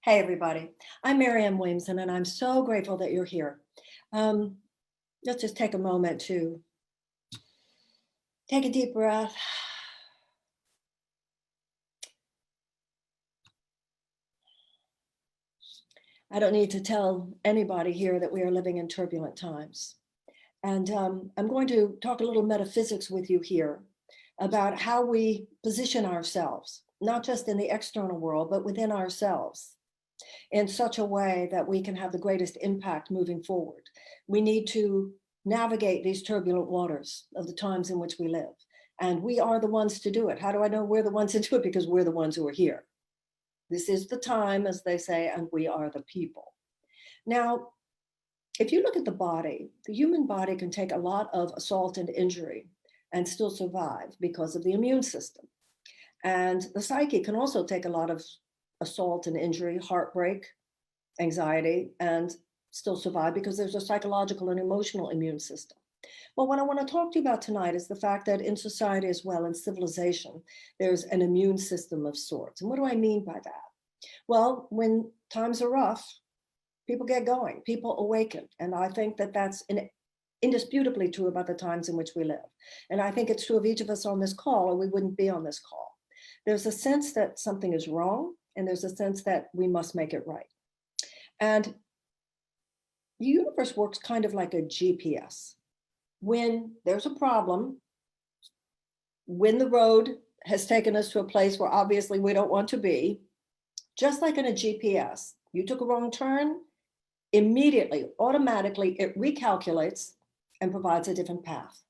Hey, everybody. I'm Marianne Williamson, and I'm so grateful that you're here. Um, let's just take a moment to take a deep breath. I don't need to tell anybody here that we are living in turbulent times. And I'm going to talk a little metaphysics with you here about how we position ourselves, not just in the external world, but within ourselves in such a way that we can have the greatest impact moving forward. We need to navigate these turbulent waters of the times in which we live. And we are the ones to do it. How do I know we're the ones to do it? Because we're the ones who are here. This is the time, as they say, and we are the people. Now, if you look at the human body can take a lot of assault and injury and still survive because of the immune system. And the psyche can also take a lot of assault and injury, heartbreak, anxiety, and still survive because there's a psychological and emotional immune system. But what I want to talk to you about tonight is the fact that in society as well, in civilization, there's an immune system of sorts. And what do I mean by that? Well, when times are rough, people get going, people awaken. And I think that that's indisputably true about the times in which we live. And I think it's true of each of us on this call, or we wouldn't be on this call. There's a sense that something is wrong, and there's a sense that we must make it right. And the universe works kind of like a GPS. When there's a problem, when the road has taken us to a place where obviously we don't want to be, just like in a GPS, you took a wrong turn, immediately, automatically, it recalculates and provides a different path.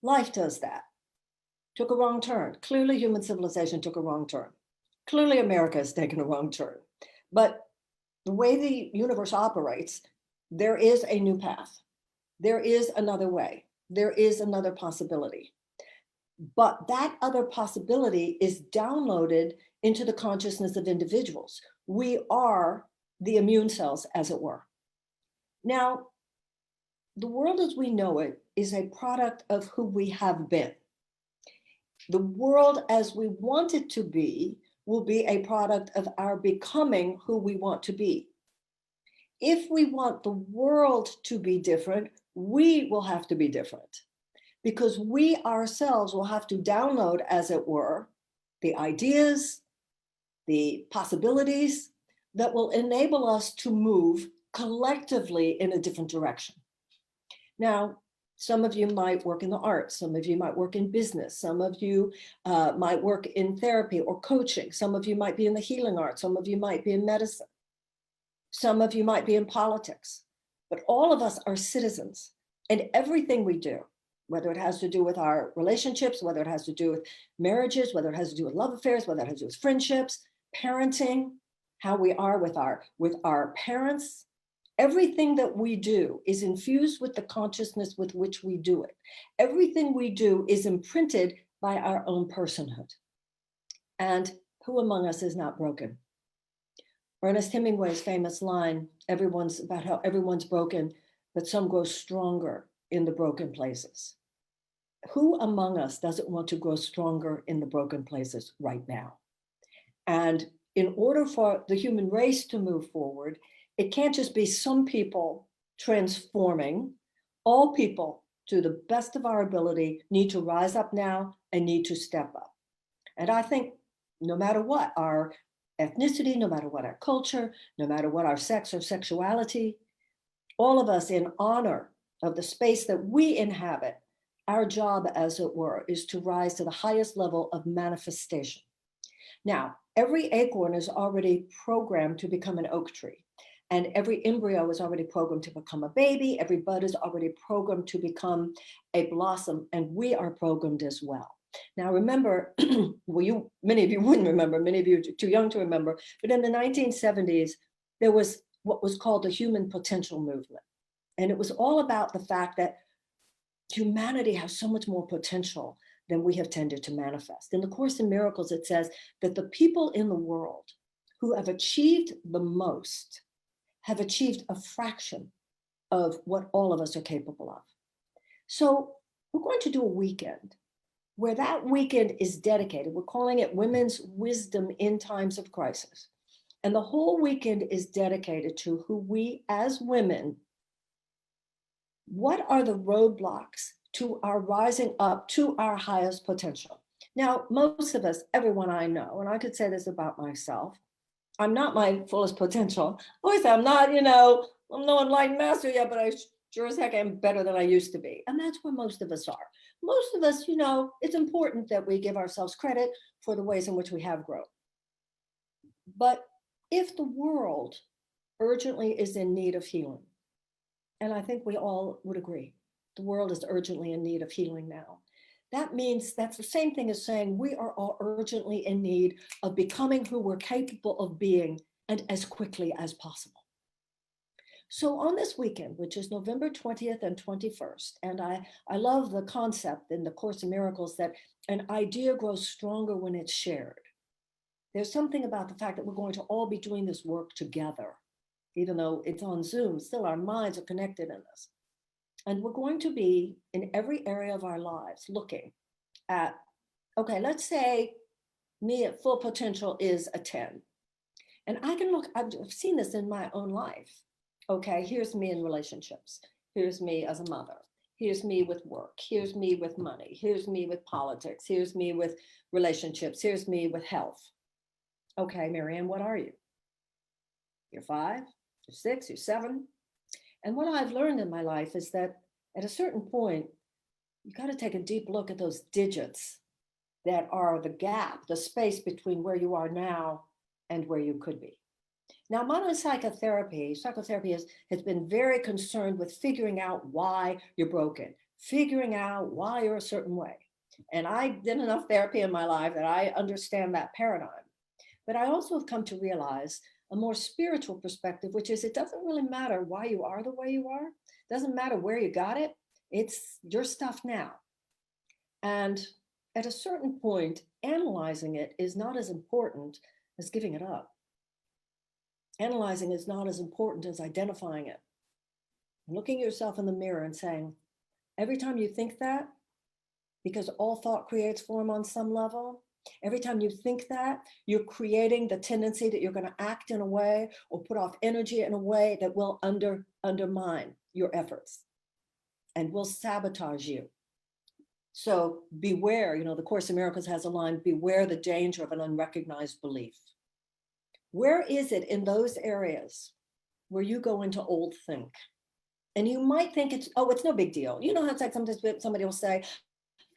Life does that. Took a wrong turn. Clearly, human civilization took a wrong turn. Clearly, America has taken a wrong turn. But the way the universe operates, there is a new path. There is another way. There is another possibility. But that other possibility is downloaded into the consciousness of individuals. We are the immune cells, as it were. Now, the world as we know it is a product of who we have been. The world as we want it to be will be a product of our becoming who we want to be. If we want the world to be different, we will have to be different because we ourselves will have to download, as it were, the ideas, the possibilities that will enable us to move collectively in a different direction. Now, some of you might work in the arts, some of you might work in business, some of you might work in therapy or coaching, some of you might be in the healing arts, some of you might be in medicine, some of you might be in politics, but all of us are citizens, and everything we do, whether it has to do with our relationships, whether it has to do with marriages, whether it has to do with love affairs, whether it has to do with friendships, parenting, how we are with our parents, everything that we do is infused with the consciousness with which we do it. Everything we do is imprinted by our own personhood. And who among us is not broken? Ernest Hemingway's famous line, about how everyone's broken, but some grow stronger in the broken places. Who among us doesn't want to grow stronger in the broken places right now? And in order for the human race to move forward, it can't just be some people transforming. All people, to the best of our ability, need to rise up now and need to step up. And I think no matter what our ethnicity, no matter what our culture, no matter what our sex or sexuality, all of us in honor of the space that we inhabit, our job, as it were, is to rise to the highest level of manifestation. Now, every acorn is already programmed to become an oak tree. And every embryo is already programmed to become a baby. Every bud is already programmed to become a blossom, and we are programmed as well. Now, remember, well, many of you wouldn't remember, many of you are too young to remember, but in the 1970s, there was what was called the human potential movement. And it was all about the fact that humanity has so much more potential than we have tended to manifest. In the Course in Miracles, it says that the people in the world who have achieved the most have achieved a fraction of what all of us are capable of. So we're going to do a weekend where that weekend is dedicated. We're calling it Women's Wisdom in Times of Crisis. And the whole weekend is dedicated to who we as women, what are the roadblocks to our rising up to our highest potential? Now, most of us, everyone I know, and I could say this about myself, I'm not my fullest potential. I always say I'm not, I'm no enlightened master yet, but I sure as heck am better than I used to be. And that's where most of us are. Most of us, it's important that we give ourselves credit for the ways in which we have grown. But if the world urgently is in need of healing, and I think we all would agree, the world is urgently in need of healing now. That means that's the same thing as saying we are all urgently in need of becoming who we're capable of being, and as quickly as possible. So on this weekend, which is November 20th and 21st, and I love the concept in the Course in Miracles that an idea grows stronger when it's shared. There's something about the fact that we're going to all be doing this work together, even though it's on Zoom, still our minds are connected in this. And we're going to be in every area of our lives looking at, okay, let's say me at full potential is a 10. And I can look, I've seen this in my own life. Okay, here's me in relationships. Here's me as a mother. Here's me with work. Here's me with money. Here's me with politics. Here's me with relationships. Here's me with health. Okay, Marianne, what are you? You're 5, you're 6, you're 7. And what I've learned in my life is that at a certain point, you got to take a deep look at those digits that are the gap, the space between where you are now and where you could be. Now, modern psychotherapy has been very concerned with figuring out why you're broken, figuring out why you're a certain way. And I did enough therapy in my life that I understand that paradigm. But I also have come to realize a more spiritual perspective, which is it doesn't really matter why you are the way you are. It doesn't matter where you got it. It's your stuff now. And at a certain point, analyzing it is not as important as giving it up. Analyzing is not as important as identifying it. Looking yourself in the mirror and saying, every time you think that, because all thought creates form on some level, every time you think that, you're creating the tendency that you're going to act in a way or put off energy in a way that will undermine your efforts and will sabotage you. So beware, the Course in Miracles has a line, beware the danger of an unrecognized belief. Where is it in those areas where you go into old think? And you might think it's no big deal. You know how it's like sometimes somebody will say,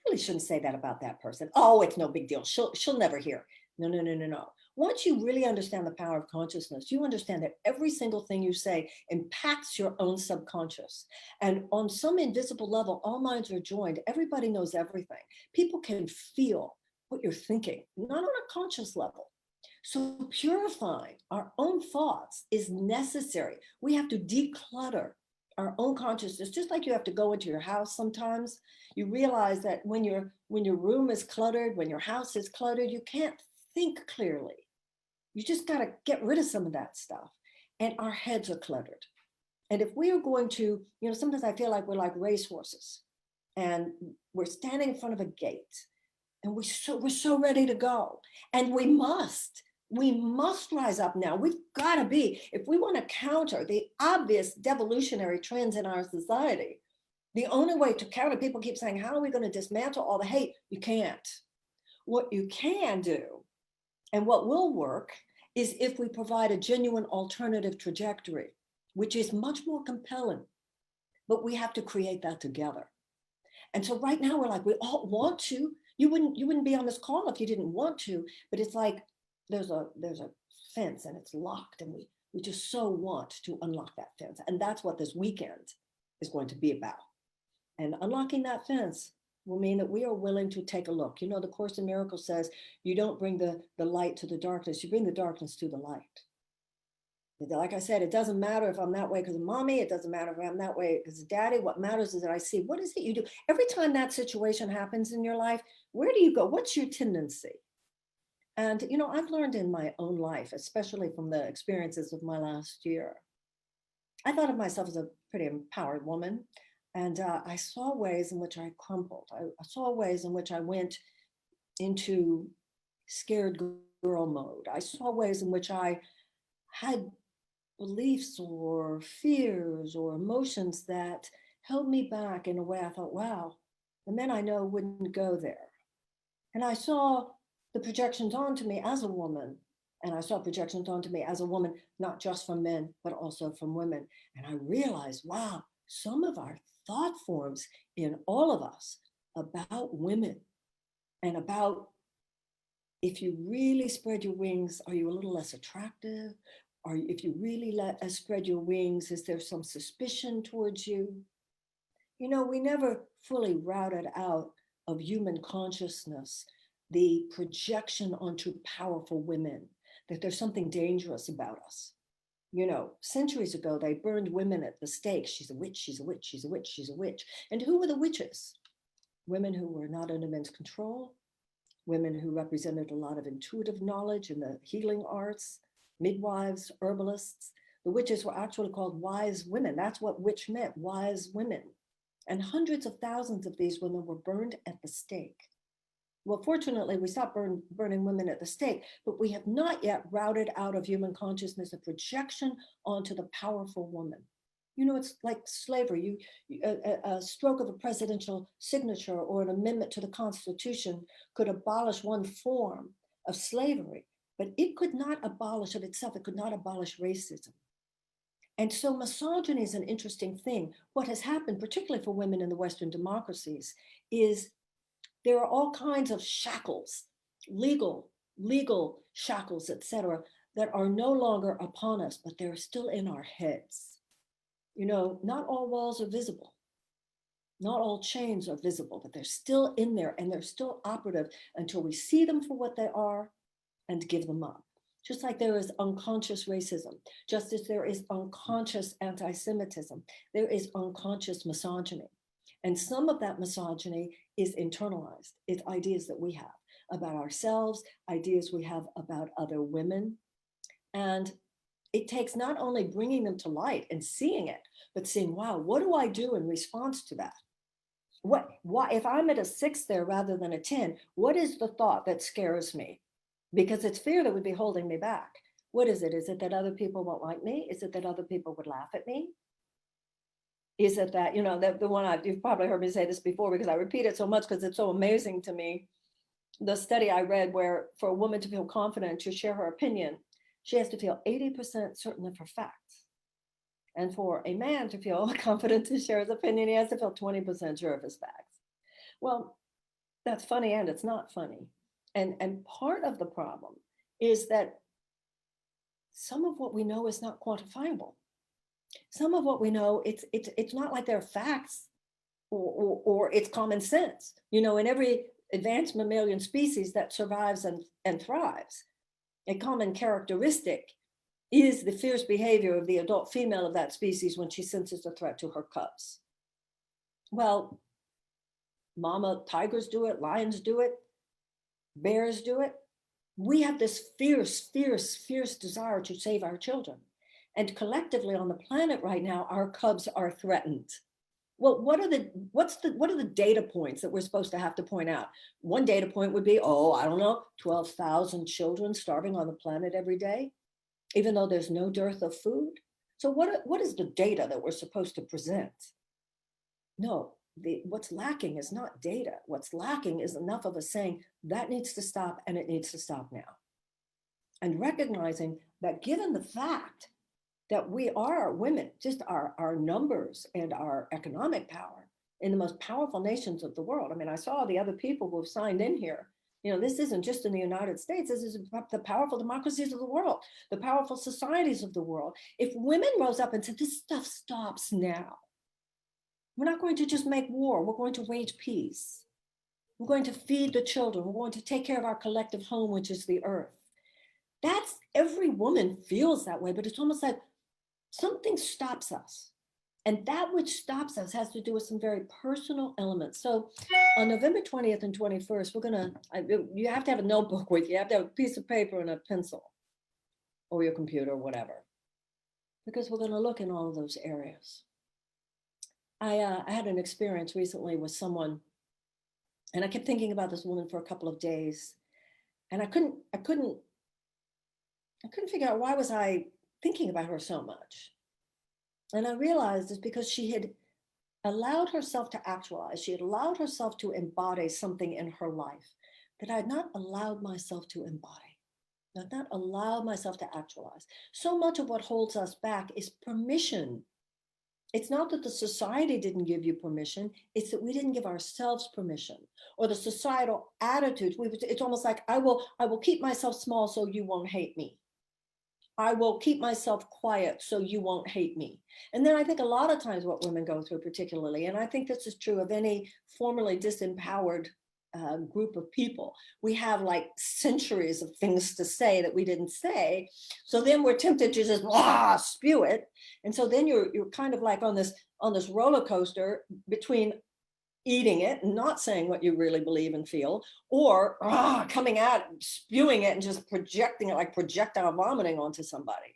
really shouldn't say that about that person. Oh, it's no big deal. She'll never hear. No. Once you really understand the power of consciousness, you understand that every single thing you say impacts your own subconscious. And on some invisible level, all minds are joined. Everybody knows everything. People can feel what you're thinking, not on a conscious level. So purifying our own thoughts is necessary. We have to declutter our own consciousness, just like you have to go into your house sometimes. You realize that when your room is cluttered, when your house is cluttered, you can't think clearly. You just got to get rid of some of that stuff. And our heads are cluttered. And if we are going to, sometimes I feel like we're like racehorses and we're standing in front of a gate and we're so ready to go. And we must rise up now. We've got to be, if we want to counter the obvious devolutionary trends in our society, the only way to counter, people keep saying, how are we going to dismantle all the hate? You can't. What you can do, and what will work, is if we provide a genuine alternative trajectory, which is much more compelling, but we have to create that together. And so right now we're like, we all want to. You wouldn't be on this call if you didn't want to, but it's like, there's a fence and it's locked and we just so want to unlock that fence. And that's what this weekend is going to be about. And unlocking that fence will mean that we are willing to take a look. The Course in Miracles says, you don't bring the light to the darkness, you bring the darkness to the light. Like I said, it doesn't matter if I'm that way because of mommy. It doesn't matter if I'm that way because of daddy. What matters is that I see, what is it you do? Every time that situation happens in your life, where do you go? What's your tendency? And, I've learned in my own life, especially from the experiences of my last year, I thought of myself as a pretty empowered woman. And I saw ways in which I crumpled. I saw ways in which I went into scared girl mode. I saw ways in which I had beliefs or fears or emotions that held me back in a way I thought, wow, the men I know wouldn't go there. And I saw the projections onto me as a woman. And I saw projections onto me as a woman, not just from men, but also from women. And I realized, wow, some of our thought forms in all of us about women and about if you really spread your wings, are you a little less attractive? Or if you really spread your wings, is there some suspicion towards you? You know, we never fully routed out of human consciousness the projection onto powerful women, that there's something dangerous about us. You know, centuries ago, they burned women at the stake. She's a witch, she's a witch, she's a witch, she's a witch. And who were the witches? Women who were not under men's control, women who represented a lot of intuitive knowledge in the healing arts, midwives, herbalists. The witches were actually called wise women. That's what witch meant, wise women. And hundreds of thousands of these women were burned at the stake. Well, fortunately, we stopped burning women at the stake, but we have not yet routed out of human consciousness a projection onto the powerful woman. You know, it's like slavery. A stroke of a presidential signature or an amendment to the Constitution could abolish one form of slavery, but it could not abolish of itself, it could not abolish racism. And so misogyny is an interesting thing. What has happened, particularly for women in the Western democracies, is there are all kinds of shackles, legal shackles, etc., that are no longer upon us, but they're still in our heads. You know, not all walls are visible. Not all chains are visible, but they're still in there and they're still operative until we see them for what they are and give them up. Just like there is unconscious racism, just as there is unconscious anti-Semitism, there is unconscious misogyny. And some of that misogyny is internalized. It's ideas that we have about ourselves, ideas we have about other women. And it takes not only bringing them to light and seeing it, but seeing, wow, what do I do in response to that? Why, if I'm at a 6 there rather than a 10, what is the thought that scares me? Because it's fear that would be holding me back. What is it? Is it that other people won't like me? Is it that other people would laugh at me? Is it that, you know, that the one you've probably heard me say this before because I repeat it so much because it's so amazing to me. The study I read where for a woman to feel confident to share her opinion, she has to feel 80% certain of her facts. And for a man to feel confident to share his opinion, he has to feel 20% sure of his facts. Well, that's funny and it's not funny. And part of the problem is that some of what we know is not quantifiable. Some of what we know, it's not like they're facts or it's common sense. You know, in every advanced mammalian species that survives and thrives, a common characteristic is the fierce behavior of the adult female of that species when she senses a threat to her cubs. Well, mama tigers do it, lions do it, bears do it. We have this fierce desire to save our children. And collectively on the planet right now, our cubs are threatened. Well, what are the data points that we're supposed to have to point out? One data point would be, I don't know, 12,000 children starving on the planet every day, even though there's no dearth of food. So what is the data that we're supposed to present? No, what's lacking is not data. What's lacking is enough of us saying that needs to stop and it needs to stop now. And recognizing that given the fact that we are women, just our numbers and our economic power in the most powerful nations of the world. I mean, I saw the other people who have signed in here. You know, this isn't just in the United States, this is the powerful democracies of the world, the powerful societies of the world. If women rose up and said, this stuff stops now, we're not going to just make war, we're going to wage peace. We're going to feed the children, we're going to take care of our collective home, which is the earth. That's, every woman feels that way, but it's almost like something stops us. And that which stops us has to do with some very personal elements. So on November 20th and 21st, you have to have a notebook with you. You have to have a piece of paper and a pencil or your computer or whatever, because we're going to look in all of those areas. I had an experience recently with someone, and I kept thinking about this woman for a couple of days, and I couldn't figure out why was I thinking about her so much. And I realized it's because she had allowed herself to actualize, she had allowed herself to embody something in her life that I had not allowed myself to embody. I've not allowed myself to actualize. So much of what holds us back is permission. It's not that the society didn't give you permission, it's that we didn't give ourselves permission. Or the societal attitudes, it's almost like I will keep myself small so you won't hate me. I will keep myself quiet so you won't hate me. And then I think a lot of times what women go through, particularly, and I think this is true of any formerly disempowered group of people, we have like centuries of things to say that we didn't say. So then we're tempted to just spew it. And so then you're kind of like on this roller coaster between eating it and not saying what you really believe and feel, or coming out, spewing it and just projecting it like projectile vomiting onto somebody.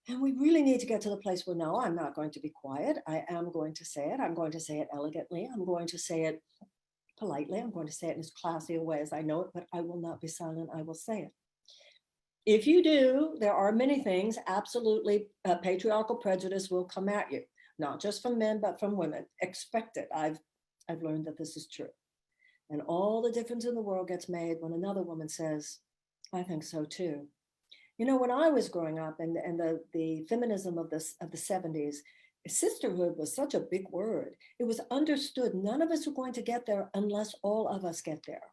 And we really need to get to the place where, no, I'm not going to be quiet. I am going to say it. I'm going to say it elegantly. I'm going to say it politely. I'm going to say it in as classy a way as I know it, but I will not be silent. I will say it. If you do, there are many things, absolutely, patriarchal prejudice will come at you, not just from men, but from women. Expect it. I've learned that this is true. And all the difference in the world gets made when another woman says, I think so too. You know, when I was growing up and the feminism of the 70s, sisterhood was such a big word. It was understood none of us are going to get there unless all of us get there.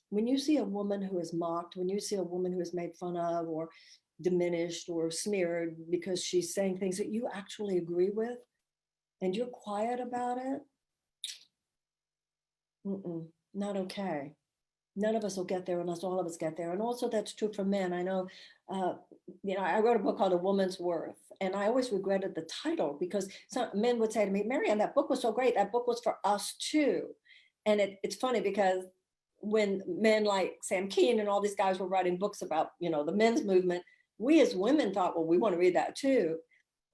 When you see a woman who is mocked, when you see a woman who is made fun of or diminished or smeared because she's saying things that you actually agree with, and you're quiet about it, not okay. None of us will get there unless all of us get there. And also that's true for men. I know, I wrote a book called A Woman's Worth, and I always regretted the title because some men would say to me, Marianne, that book was so great. That book was for us too. And it's funny because when men like Sam Keen and all these guys were writing books about, the men's movement, we as women thought, well, we want to read that too.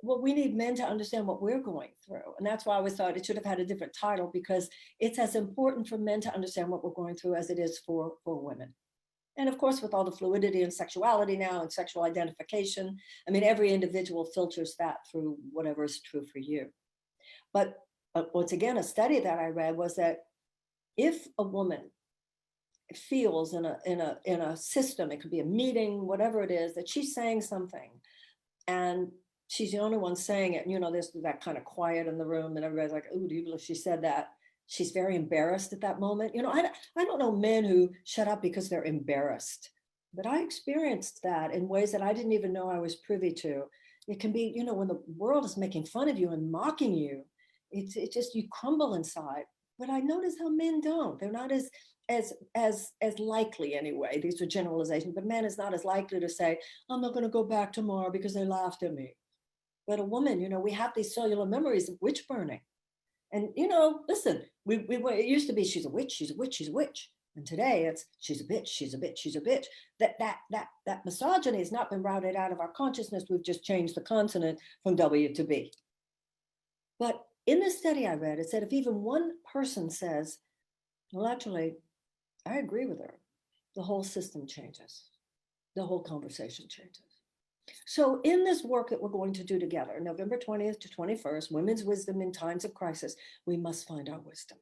Well, we need men to understand what we're going through. And that's why I always thought it should have had a different title, because it's as important for men to understand what we're going through as it is for women. And of course, with all the fluidity and sexuality now and sexual identification, I mean, every individual filters that through whatever is true for you. But once again, a study that I read was that if a woman feels in a system, it could be a meeting, whatever it is, that she's saying something and she's the only one saying it, and there's that kind of quiet in the room and everybody's like, oh, do you believe she said that? She's very embarrassed at that moment. I don't know men who shut up because they're embarrassed, but I experienced that in ways that I didn't even know I was privy to. It can be, when the world is making fun of you and mocking you, it's just, you crumble inside. But I notice how men don't. They're not as likely anyway. These are generalizations, but man is not as likely to say, I'm not going to go back tomorrow because they laughed at me. But a woman, we have these cellular memories of witch burning. And, listen, it used to be, she's a witch, she's a witch, she's a witch. And today it's, she's a bitch, she's a bitch, she's a bitch. That misogyny has not been routed out of our consciousness. We've just changed the consonant from W to B. But in this study I read, it said if even one person says, well, actually, I agree with her, the whole system changes. The whole conversation changes. So in this work that we're going to do together, November 20th to 21st, Women's Wisdom in Times of Crisis, we must find our wisdom.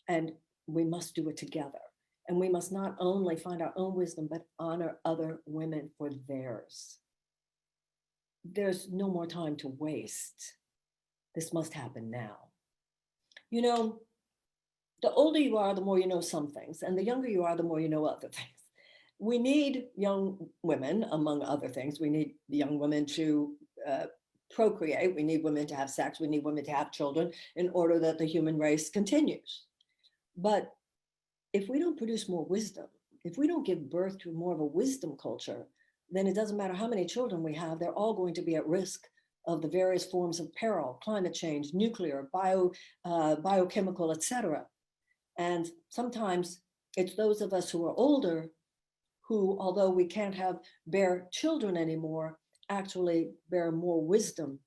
And we must do it together. And we must not only find our own wisdom, but honor other women for theirs. There's no more time to waste. This must happen now. The older you are, the more you know some things. And the younger you are, the more you know other things. We need young women, among other things. We need young women to procreate. We need women to have sex. We need women to have children in order that the human race continues. But if we don't produce more wisdom, if we don't give birth to more of a wisdom culture, then it doesn't matter how many children we have, they're all going to be at risk of the various forms of peril, climate change, nuclear, biochemical, etc. And sometimes it's those of us who are older who, although we can't bear children anymore, actually bear more wisdom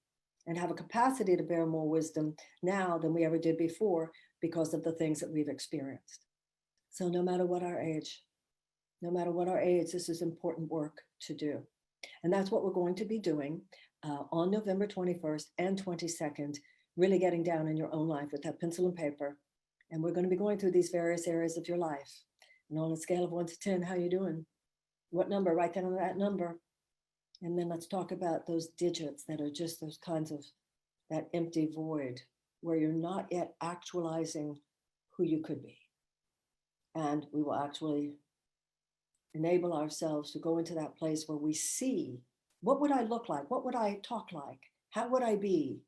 and have a capacity to bear more wisdom now than we ever did before because of the things that we've experienced. So no matter what our age, this is important work to do. And that's what we're going to be doing on November 21st and 22nd, really getting down in your own life with that pencil and paper. And we're going to be going through these various areas of your life. And on a scale of 1 to 10, how you doing? What number? Write down that number. And then let's talk about those digits that are just those kinds of, that empty void where you're not yet actualizing who you could be. And we will actually enable ourselves to go into that place where we see, what would I look like? What would I talk like? How would I be?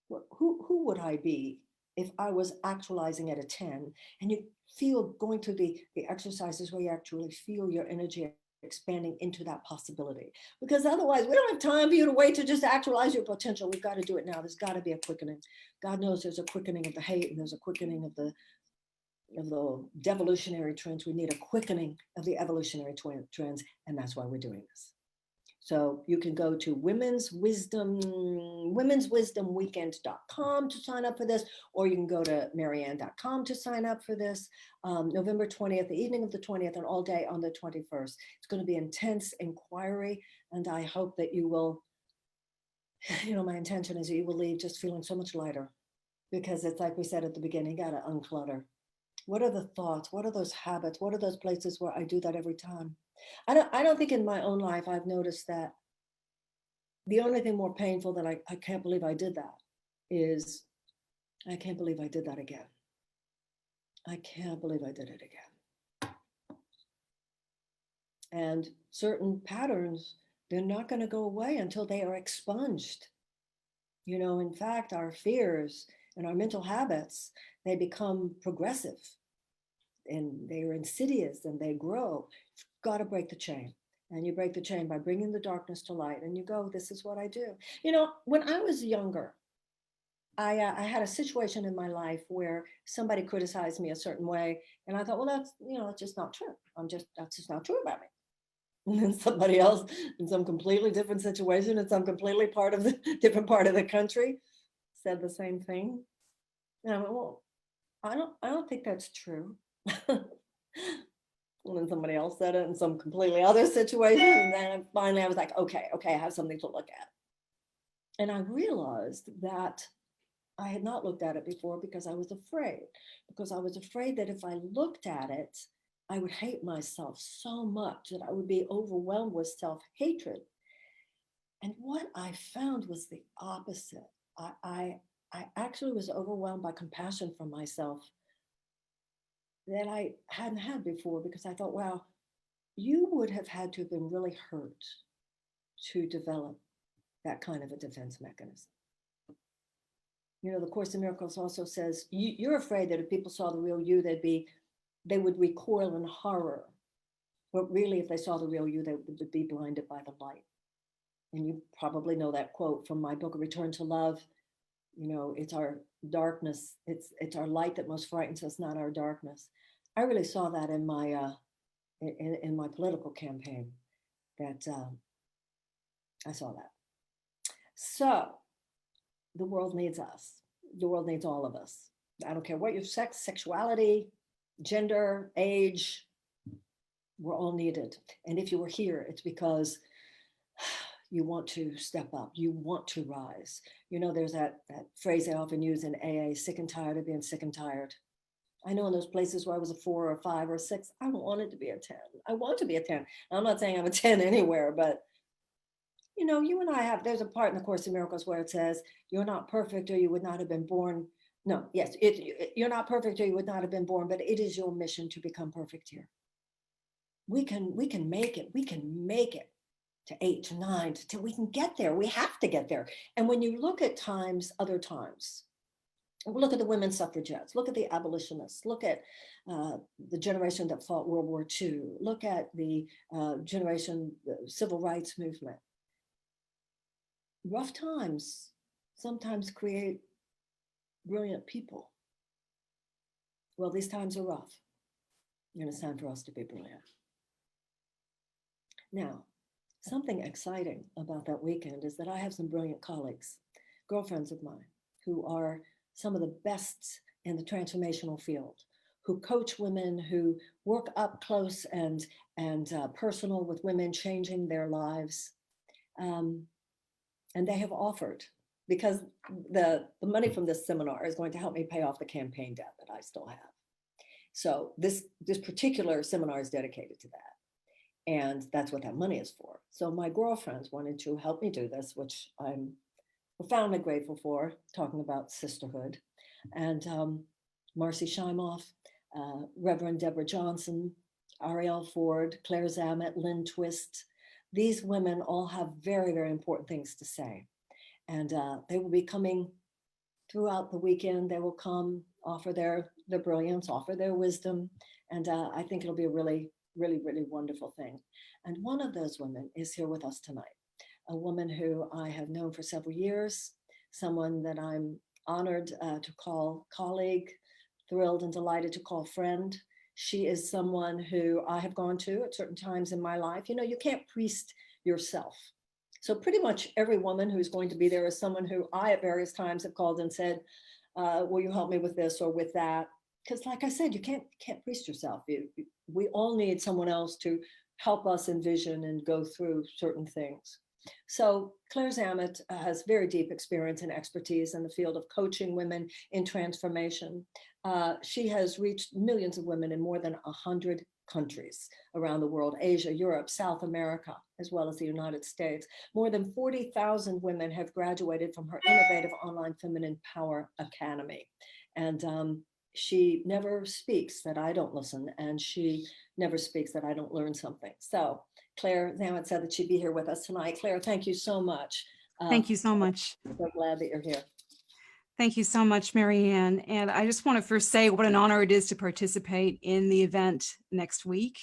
Who would I be if I was actualizing at a 10? And you feel, going through the exercises where you actually feel your energy expanding into that possibility. Because otherwise, we don't have time for you to wait to just actualize your potential. We've got to do it now. There's got to be a quickening. God knows there's a quickening of the hate, and there's a quickening of the devolutionary trends. We need a quickening of the evolutionary trends, and that's why we're doing this. So you can go to womenswisdomweekend.com to sign up for this, or you can go to Marianne.com to sign up for this. November 20th, the evening of the 20th, and all day on the 21st. It's going to be intense inquiry, and I hope that you will, my intention is that you will leave just feeling so much lighter, because it's like we said at the beginning, you got to unclutter. What are the thoughts? What are those habits? What are those places where I do that every time? I don't think in my own life I've noticed that the only thing more painful than I can't believe I did that is, I can't believe I did that again. I can't believe I did it again. And certain patterns, they're not going to go away until they are expunged. In fact, our fears and our mental habits, they become progressive and they are insidious and they grow. You've got to break the chain. And you break the chain by bringing the darkness to light, and you go, this is what I do. When I was younger, I had a situation in my life where somebody criticized me a certain way. And I thought, well, that's just not true. That's just not true about me. And then somebody else in some completely different situation, in some completely different part of the country, said the same thing. And I went, well, I don't think that's true. And then somebody else said it in some completely other situation. And then finally I was like, okay, I have something to look at. And I realized that I had not looked at it before because I was afraid. Because I was afraid that if I looked at it, I would hate myself so much that I would be overwhelmed with self-hatred. And what I found was the opposite. I actually was overwhelmed by compassion for myself that I hadn't had before, because I thought, wow, you would have had to have been really hurt to develop that kind of a defense mechanism. The Course in Miracles also says, you're afraid that if people saw the real you, they would recoil in horror. But really, if they saw the real you, they would be blinded by the light. And you probably know that quote from my book, Return to Love. It's our darkness. It's our light that most frightens us, not our darkness. I really saw that in my in my political campaign. That I saw that. So the world needs us. The world needs all of us. I don't care what your sex, sexuality, gender, age. We're all needed. And if you were here, it's because you want to step up. You want to rise. There's that phrase I often use in AA, sick and tired of being sick and tired. I know in those places where I was a 4 or a 5 or a 6, I wanted to be a 10. I want to be a 10. I'm not saying I'm a 10 anywhere, but you and I there's a part in the Course in Miracles where it says, you're not perfect or you would not have been born. No, yes, you're not perfect or you would not have been born, but it is your mission to become perfect here. We can make it. We can make it to 8 to 9 to 10. We can get there. We have to get there. And when you look at other times, look at the women's suffragettes, look at the abolitionists, look at the generation that fought World War II, look at the generation, the civil rights movement. Rough times sometimes create brilliant people. Well, these times are rough, and it's time for us to be brilliant. Now, something exciting about that weekend is that I have some brilliant colleagues, girlfriends of mine, who are some of the best in the transformational field, who coach women, who work up close and personal with women, changing their lives. And they have offered, because the money from this seminar is going to help me pay off the campaign debt that I still have. So this particular seminar is dedicated to that. And that's what that money is for. So my girlfriends wanted to help me do this, which I'm profoundly grateful for, talking about sisterhood. And Marcy Scheimoff, Reverend Deborah Johnson, Ariel Ford, Claire Zamet, Lynn Twist. These women all have very, very important things to say. And they will be coming throughout the weekend. They will come, offer their brilliance, offer their wisdom. And I think it'll be a really, really, really wonderful thing. And one of those women is here with us tonight, a woman who I have known for several years, someone that I'm honored to call colleague, thrilled and delighted to call friend. She is someone who I have gone to at certain times in my life. You know, you can't priest yourself. So pretty much every woman who's going to be there is someone who I at various times have called and said, will you help me with this or with that? Because like I said, you can't priest yourself. We all need someone else to help us envision and go through certain things. So Claire Zamet has very deep experience and expertise in the field of coaching women in transformation. She has reached millions of women in more than 100 countries around the world, Asia, Europe, South America, as well as the United States. More than 40,000 women have graduated from her innovative online Feminine Power Academy. And she never speaks that I don't listen, and she never speaks that I don't learn something. So Claire Zamet said that she'd be here with us tonight. Claire, thank you so much. Thank you so much. I'm so glad that you're here. Thank you so much, Marianne. And I just want to first say what an honor it is to participate in the event next week.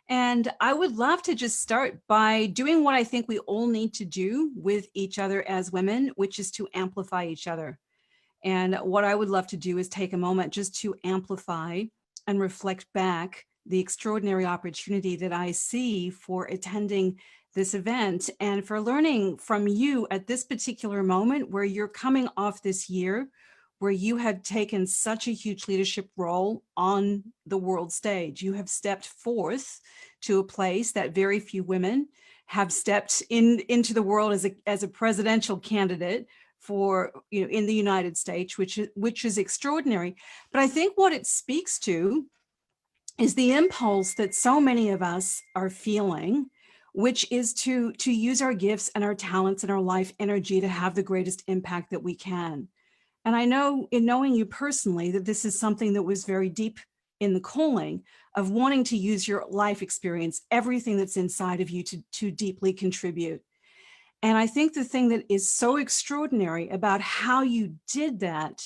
And I would love to just start by doing what I think we all need to do with each other as women, which is to amplify each other. And what I would love to do is take a moment just to amplify and reflect back the extraordinary opportunity that I see for attending this event and for learning from you at this particular moment where you're coming off this year, where you have taken such a huge leadership role on the world stage. You have stepped forth to a place that very few women have stepped into the world as a presidential candidate for, you know, in the United States, which is extraordinary. But I think what it speaks to is the impulse that so many of us are feeling, which is to use our gifts and our talents and our life energy to have the greatest impact that we can. And I know, in knowing you personally, that this is something that was very deep in the calling of wanting to use your life experience, everything that's inside of you to deeply contribute. And I think the thing that is so extraordinary about how you did that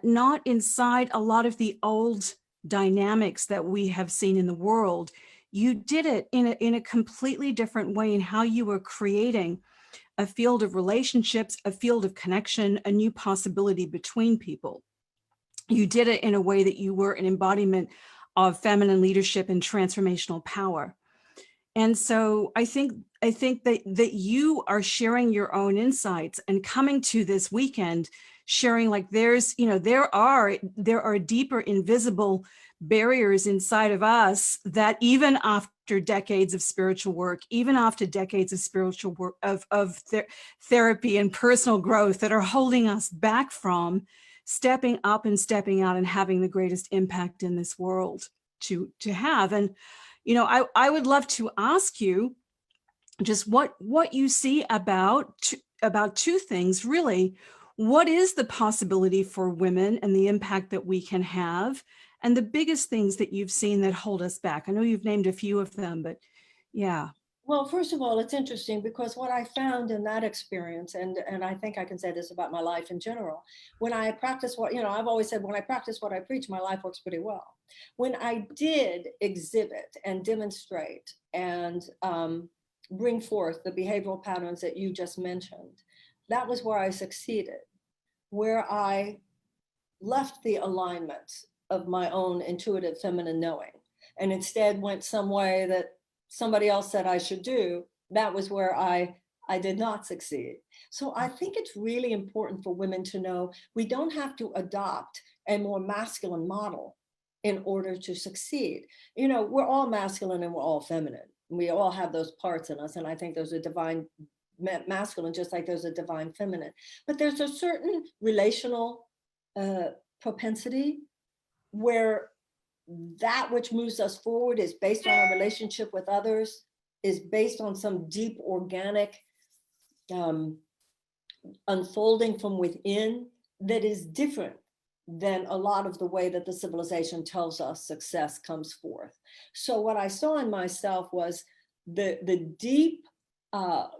not inside a lot of the old dynamics that we have seen in the world. You did it in a completely different way in how you were creating a field of relationships, a field of connection, a new possibility between people. You did it in a way that you were an embodiment of feminine leadership and transformational power. And so I think that you are sharing your own insights and coming to this weekend sharing, like, there's, you know, there are deeper invisible barriers inside of us that even after decades of spiritual work, even after decades of spiritual work, of therapy and personal growth, that are holding us back from stepping up and stepping out and having the greatest impact in this world to have. And, you know, I would love to ask you just what you see about two things, really. What is the possibility for women and the impact that we can have, and the biggest things that you've seen that hold us back? I know you've named a few of them, but yeah. Well, first of all, it's interesting because what I found in that experience, and I think I can say this about my life in general, when I practice what, you know, I've always said, when I practice what I preach, my life works pretty well. When I did exhibit and demonstrate and bring forth the behavioral patterns that you just mentioned, that was where I succeeded, where I left the alignment of my own intuitive feminine knowing and instead went some way that somebody else said I should do. That was where I did not succeed. So I think it's really important for women to know we don't have to adopt a more masculine model in order to succeed. You know, we're all masculine and we're all feminine. We all have those parts in us. And I think there's a divine masculine, just like there's a divine feminine. But there's a certain relational propensity where that which moves us forward is based on our relationship with others, is based on some deep organic unfolding from within that is different than a lot of the way that the civilization tells us success comes forth. So what I saw in myself was the deep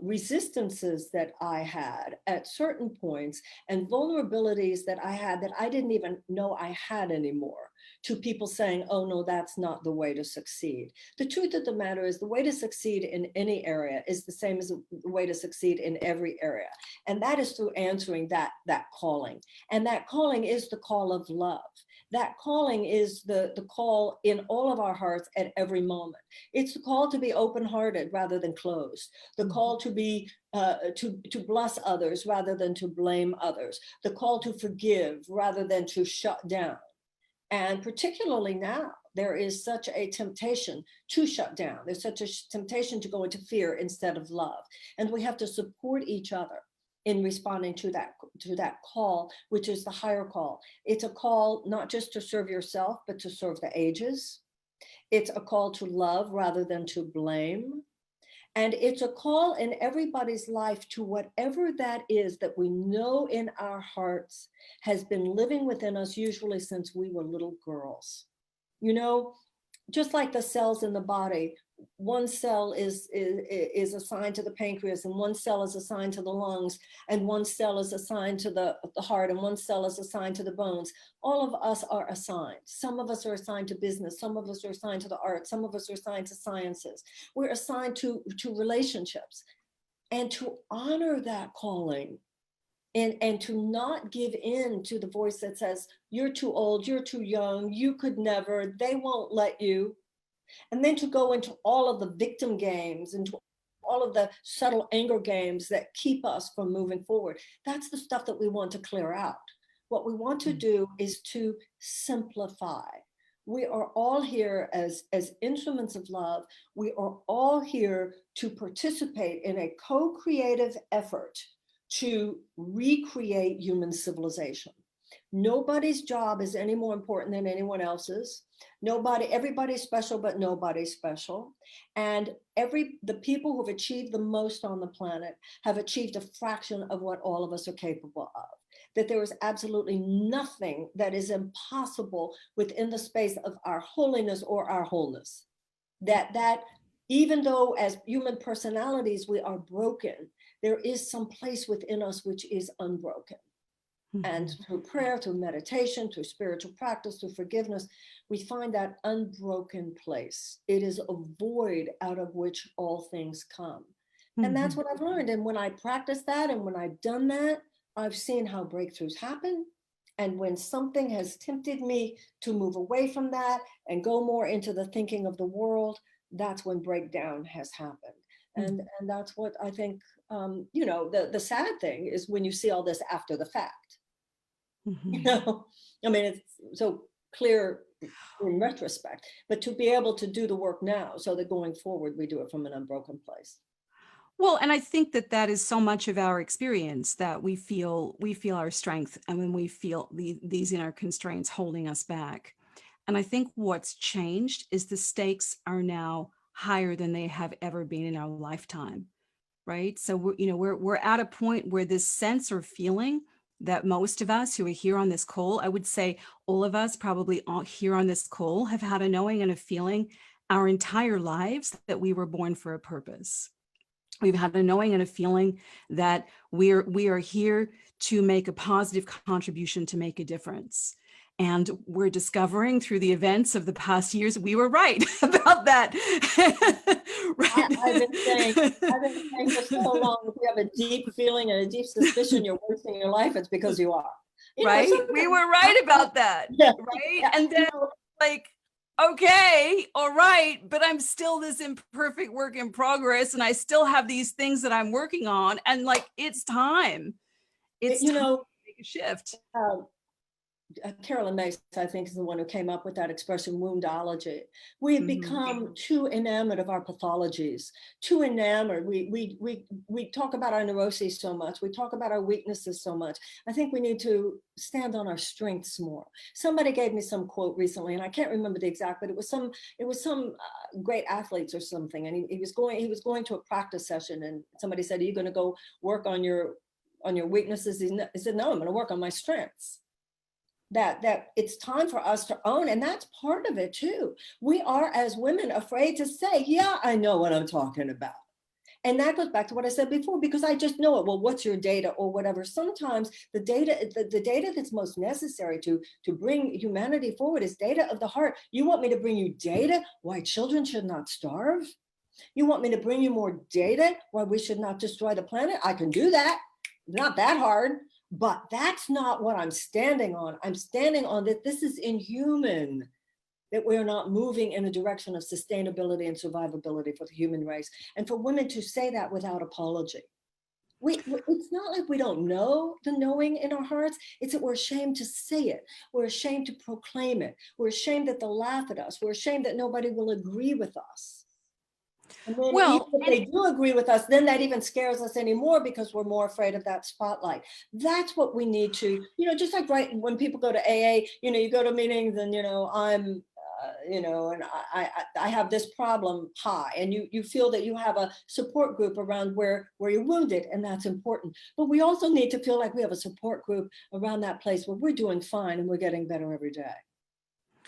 resistances that I had at certain points and vulnerabilities that I had that I didn't even know I had anymore, to people saying, oh no, that's not the way to succeed. The truth of the matter is the way to succeed in any area is the same as the way to succeed in every area. And that is through answering that calling. And that calling is the call of love. That calling is the call in all of our hearts at every moment. It's the call to be open-hearted rather than closed. The call to be to bless others rather than to blame others. The call to forgive rather than to shut down. And particularly now, there is such a temptation to shut down. There's such a temptation to go into fear instead of love. And we have to support each other in responding to that call, which is the higher call. It's a call not just to serve yourself, but to serve the ages. It's a call to love rather than to blame. And it's a call in everybody's life to whatever that is that we know in our hearts has been living within us, usually since we were little girls. You know, just like the cells in the body, one cell is assigned to the pancreas, and one cell is assigned to the lungs, and one cell is assigned to the heart, and one cell is assigned to the bones. All of us are assigned. Some of us are assigned to business. Some of us are assigned to the arts. Some of us are assigned to sciences. We're assigned to relationships. And to honor that calling and to not give in to the voice that says, you're too old, you're too young, you could never, they won't let you. And then to go into all of the victim games, into all of the subtle anger games that keep us from moving forward. That's the stuff that we want to clear out. What we want to do is to simplify. We are all here as instruments of love. We are all here to participate in a co-creative effort to recreate human civilization. Nobody's job is any more important than anyone else's. Everybody's special, but nobody's special. And the people who've achieved the most on the planet have achieved a fraction of what all of us are capable of. That there is absolutely nothing that is impossible within the space of our holiness or our wholeness. That even though as human personalities we are broken, there is some place within us which is unbroken. And through prayer, through meditation, through spiritual practice, through forgiveness, we find that unbroken place. It is a void out of which all things come. And that's what I've learned. And when I practice that and when I've done that, I've seen how breakthroughs happen. And when something has tempted me to move away from that and go more into the thinking of the world, that's when breakdown has happened. And that's what I think, the sad thing is when you see all this after the fact. You know, I mean, it's so clear in retrospect, but to be able to do the work now so that going forward, we do it from an unbroken place. Well, and I think that is so much of our experience, that we feel our strength, and when we feel these inner constraints holding us back. And I think what's changed is the stakes are now higher than they have ever been in our lifetime, right? So we're at a point where this sense or feeling that most of us who are here on this call, I would say all of us probably all here on this call, have had a knowing and a feeling our entire lives that we were born for a purpose. We've had a knowing and a feeling that we are here to make a positive contribution, to make a difference. And we're discovering through the events of the past years, we were right about that. Right? I've been saying for so long, if you have a deep feeling and a deep suspicion you're wasting your life, it's because you are. Right? We were right about that. Yeah. Right? Yeah. And then okay, all right, but I'm still this imperfect work in progress, and I still have these things that I'm working on, and it's time. It's time to make a shift. Carolyn Mace, I think, is the one who came up with that expression, woundology. We've Mhm. become too enamored of our pathologies, too enamored. We talk about our neuroses so much. We talk about our weaknesses so much. I think we need to stand on our strengths more. Somebody gave me some quote recently, and I can't remember the exact, but it was some great athletes or something. And he was going to a practice session, and somebody said, "Are you going to go work on your weaknesses?" He said, "No, I'm going to work on my strengths." That it's time for us to own, and that's part of it too. We are, as women, afraid to say, yeah, I know what I'm talking about. And that goes back to what I said before, because I just know it. Well, what's your data or whatever? Sometimes the data that's most necessary to bring humanity forward is data of the heart. You want me to bring you data why children should not starve? You want me to bring you more data why we should not destroy the planet? I can do that. Not that hard. But that's not what I'm standing on. I'm standing on that this is inhuman, that we're not moving in a direction of sustainability and survivability for the human race. And for women to say that without apology. It's not like we don't know the knowing in our hearts. It's that we're ashamed to say it. We're ashamed to proclaim it. We're ashamed that they'll laugh at us. We're ashamed that nobody will agree with us. And then even Well, if they do agree with us, then that even scares us anymore because we're more afraid of that spotlight. That's what we need to, just like right when people go to AA, you go to meetings and, I'm, and I have this problem, and you feel that you have a support group around where you're wounded, and that's important. But we also need to feel like we have a support group around that place where we're doing fine and we're getting better every day.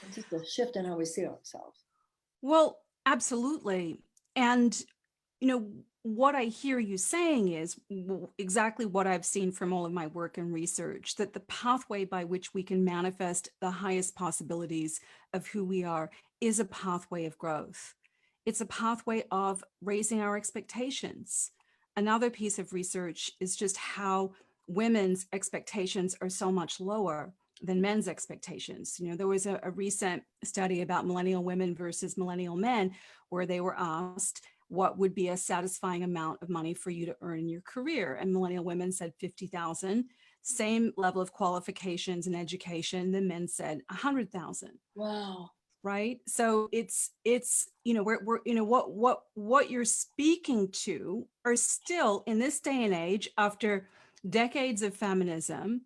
It's just a shift in how we see ourselves. well, absolutely. And, you know, what I hear you saying is exactly what I've seen from all of my work and research, that the pathway by which we can manifest the highest possibilities of who we are is a pathway of growth. It's a pathway of raising our expectations. Another piece of research is just how women's expectations are so much lower than men's expectations. There was a recent study about millennial women versus millennial men where they were asked, what would be a satisfying amount of money for you to earn in your career? And millennial women said 50,000, same level of qualifications and education. The men said 100,000. Wow. Right. So it's, we're, what you're speaking to are still in this day and age, after decades of feminism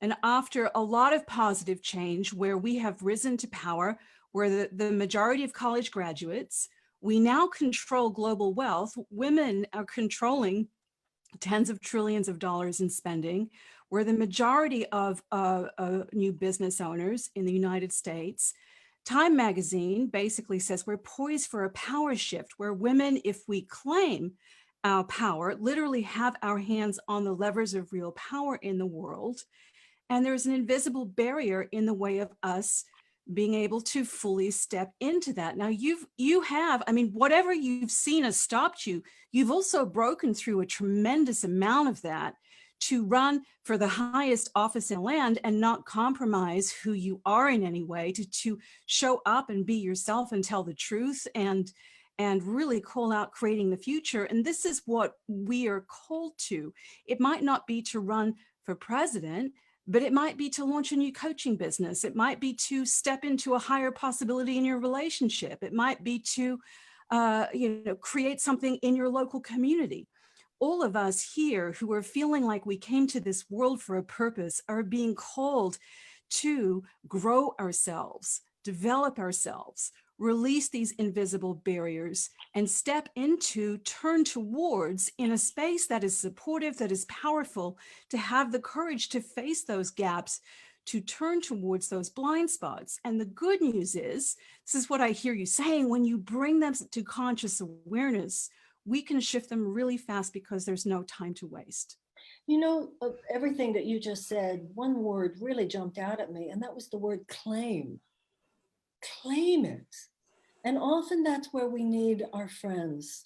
and after a lot of positive change where we have risen to power, where the majority of college graduates, we now control global wealth. Women are controlling tens of trillions of dollars in spending. We're the majority of new business owners in the United States. Time magazine basically says we're poised for a power shift where women, if we claim our power, literally have our hands on the levers of real power in the world. And there's an invisible barrier in the way of us being able to fully step into that. Now you have, whatever you've seen has stopped you. You've also broken through a tremendous amount of that to run for the highest office in the land and not compromise who you are in any way, to show up and be yourself and tell the truth and really call out creating the future. And this is what we are called to. It might not be to run for president, but it might be to launch a new coaching business. It might be to step into a higher possibility in your relationship. It might be to, create something in your local community. All of us here who are feeling like we came to this world for a purpose are being called to grow ourselves, develop ourselves, release these invisible barriers, and step into, turn towards, in a space that is supportive, that is powerful, to have the courage to face those gaps, to turn towards those blind spots. And the good news is, this is what I hear you saying, when you bring them to conscious awareness, we can shift them really fast because there's no time to waste. Everything that you just said, one word really jumped out at me, and that was the word claim. Claim it. And often that's where we need our friends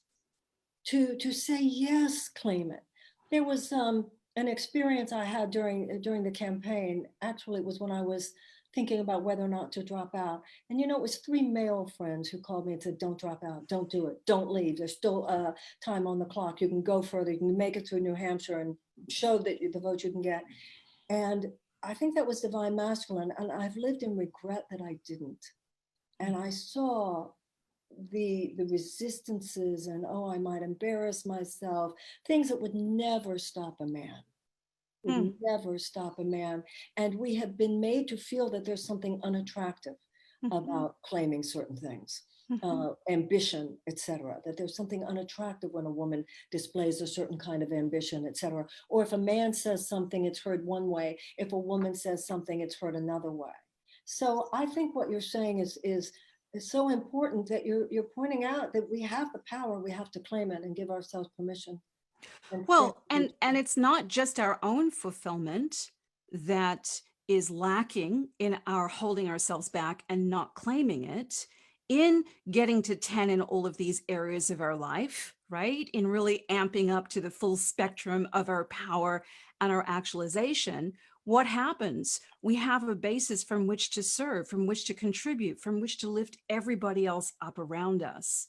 to say, yes, claim it. There was an experience I had during the campaign. Actually, it was when I was thinking about whether or not to drop out. And it was 3 male friends who called me and said, don't drop out, don't do it, don't leave. There's still time on the clock. You can go further, you can make it through New Hampshire and show that the vote you can get. And I think that was divine masculine. And I've lived in regret that I didn't. And I saw the resistances and, oh, I might embarrass myself, things that would never stop a man, would never stop a man. And we have been made to feel that there's something unattractive about claiming certain things, ambition, etc. That there's something unattractive when a woman displays a certain kind of ambition, etc. Or if a man says something, it's heard one way. If a woman says something, it's heard another way. So I think what you're saying is so important, that you're pointing out that we have the power, we have to claim it and give ourselves permission. Well, and it's not just our own fulfillment that is lacking in our holding ourselves back and not claiming it, in getting to 10 in all of these areas of our life, right? In really amping up to the full spectrum of our power and our actualization. What happens? We have a basis from which to serve, from which to contribute, from which to lift everybody else up around us.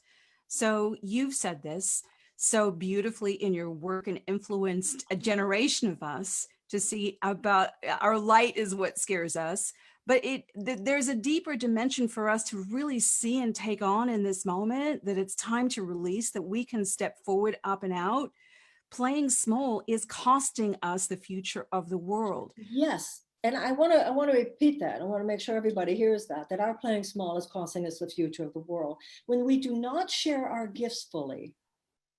So you've said this so beautifully in your work, and influenced a generation of us to see about our light is what scares us. But there's a deeper dimension for us to really see and take on in this moment, that it's time to release, that we can step forward, up and out. Playing small is costing us the future of the world. Yes. And I want to repeat that. I want to make sure everybody hears that our playing small is costing us the future of the world. When we do not share our gifts fully,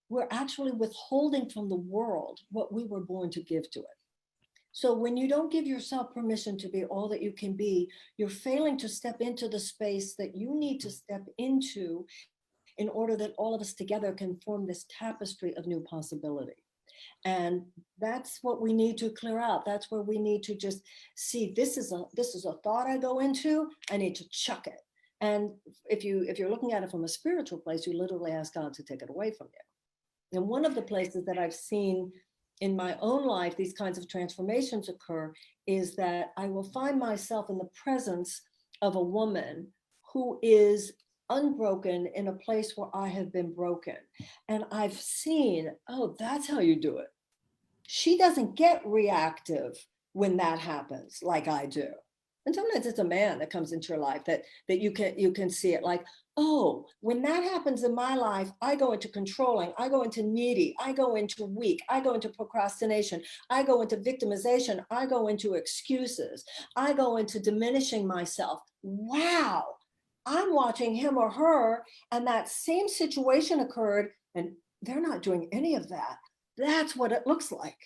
we're actually withholding from the world what we were born to give to it. So when you don't give yourself permission to be all that you can be, you're failing to step into the space that you need to step into in order that all of us together can form this tapestry of new possibility. And that's what we need to clear out. That's where we need to just see, this is a thought I go into, I need to chuck it. And if you're looking at it from a spiritual place, you literally ask God to take it away from you. And one of the places that I've seen in my own life these kinds of transformations occur is that I will find myself in the presence of a woman who is unbroken in a place where I have been broken. And I've seen, oh, that's how you do it. She doesn't get reactive when that happens like I do. And sometimes it's a man that comes into your life that you can see it like, oh, when that happens in my life, I go into controlling, I go into needy, I go into weak, I go into procrastination, I go into victimization, I go into excuses, I go into diminishing myself. Wow, I'm watching him or her, and that same situation occurred, and they're not doing any of that. That's what it looks like.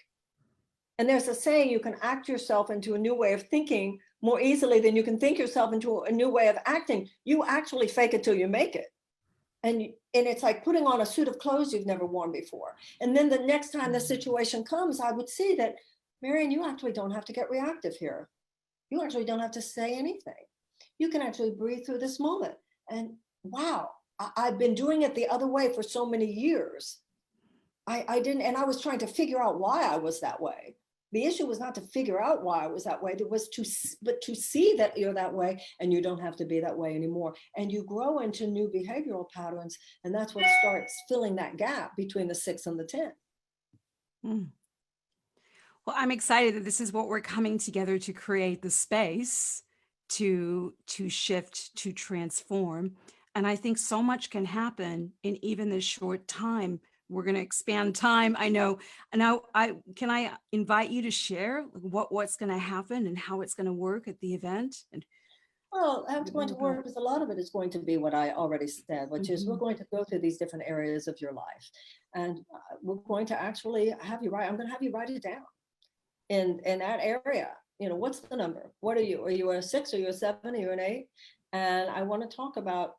And there's a saying, you can act yourself into a new way of thinking more easily than you can think yourself into a new way of acting. You actually fake it till you make it. And it's like putting on a suit of clothes you've never worn before. And then the next time the situation comes, I would see that, Marianne, you actually don't have to get reactive here. You actually don't have to say anything. You can actually breathe through this moment. And wow, I've been doing it the other way for so many years. I didn't, and I was trying to figure out why I was that way. The issue was not to figure out why I was that way. It was to see that you're that way, and you don't have to be that way anymore. And you grow into new behavioral patterns, and that's what starts filling that gap between the 6 and the 10. Well, I'm excited that this is what we're coming together to create, the space to shift, to transform. And I think so much can happen in even this short time. We're going to expand time. I know. Now, can I invite you to share what's going to happen and how it's going to work at the event? And well, how it's going to work is a lot of it is going to be what I already said, which is we're going to go through these different areas of your life, and we're going to actually have you write. I'm going to have you write it down in that area. You know, what's the number? What are you? Are you a 6? Are you a 7? Are you an 8? And I want to talk about.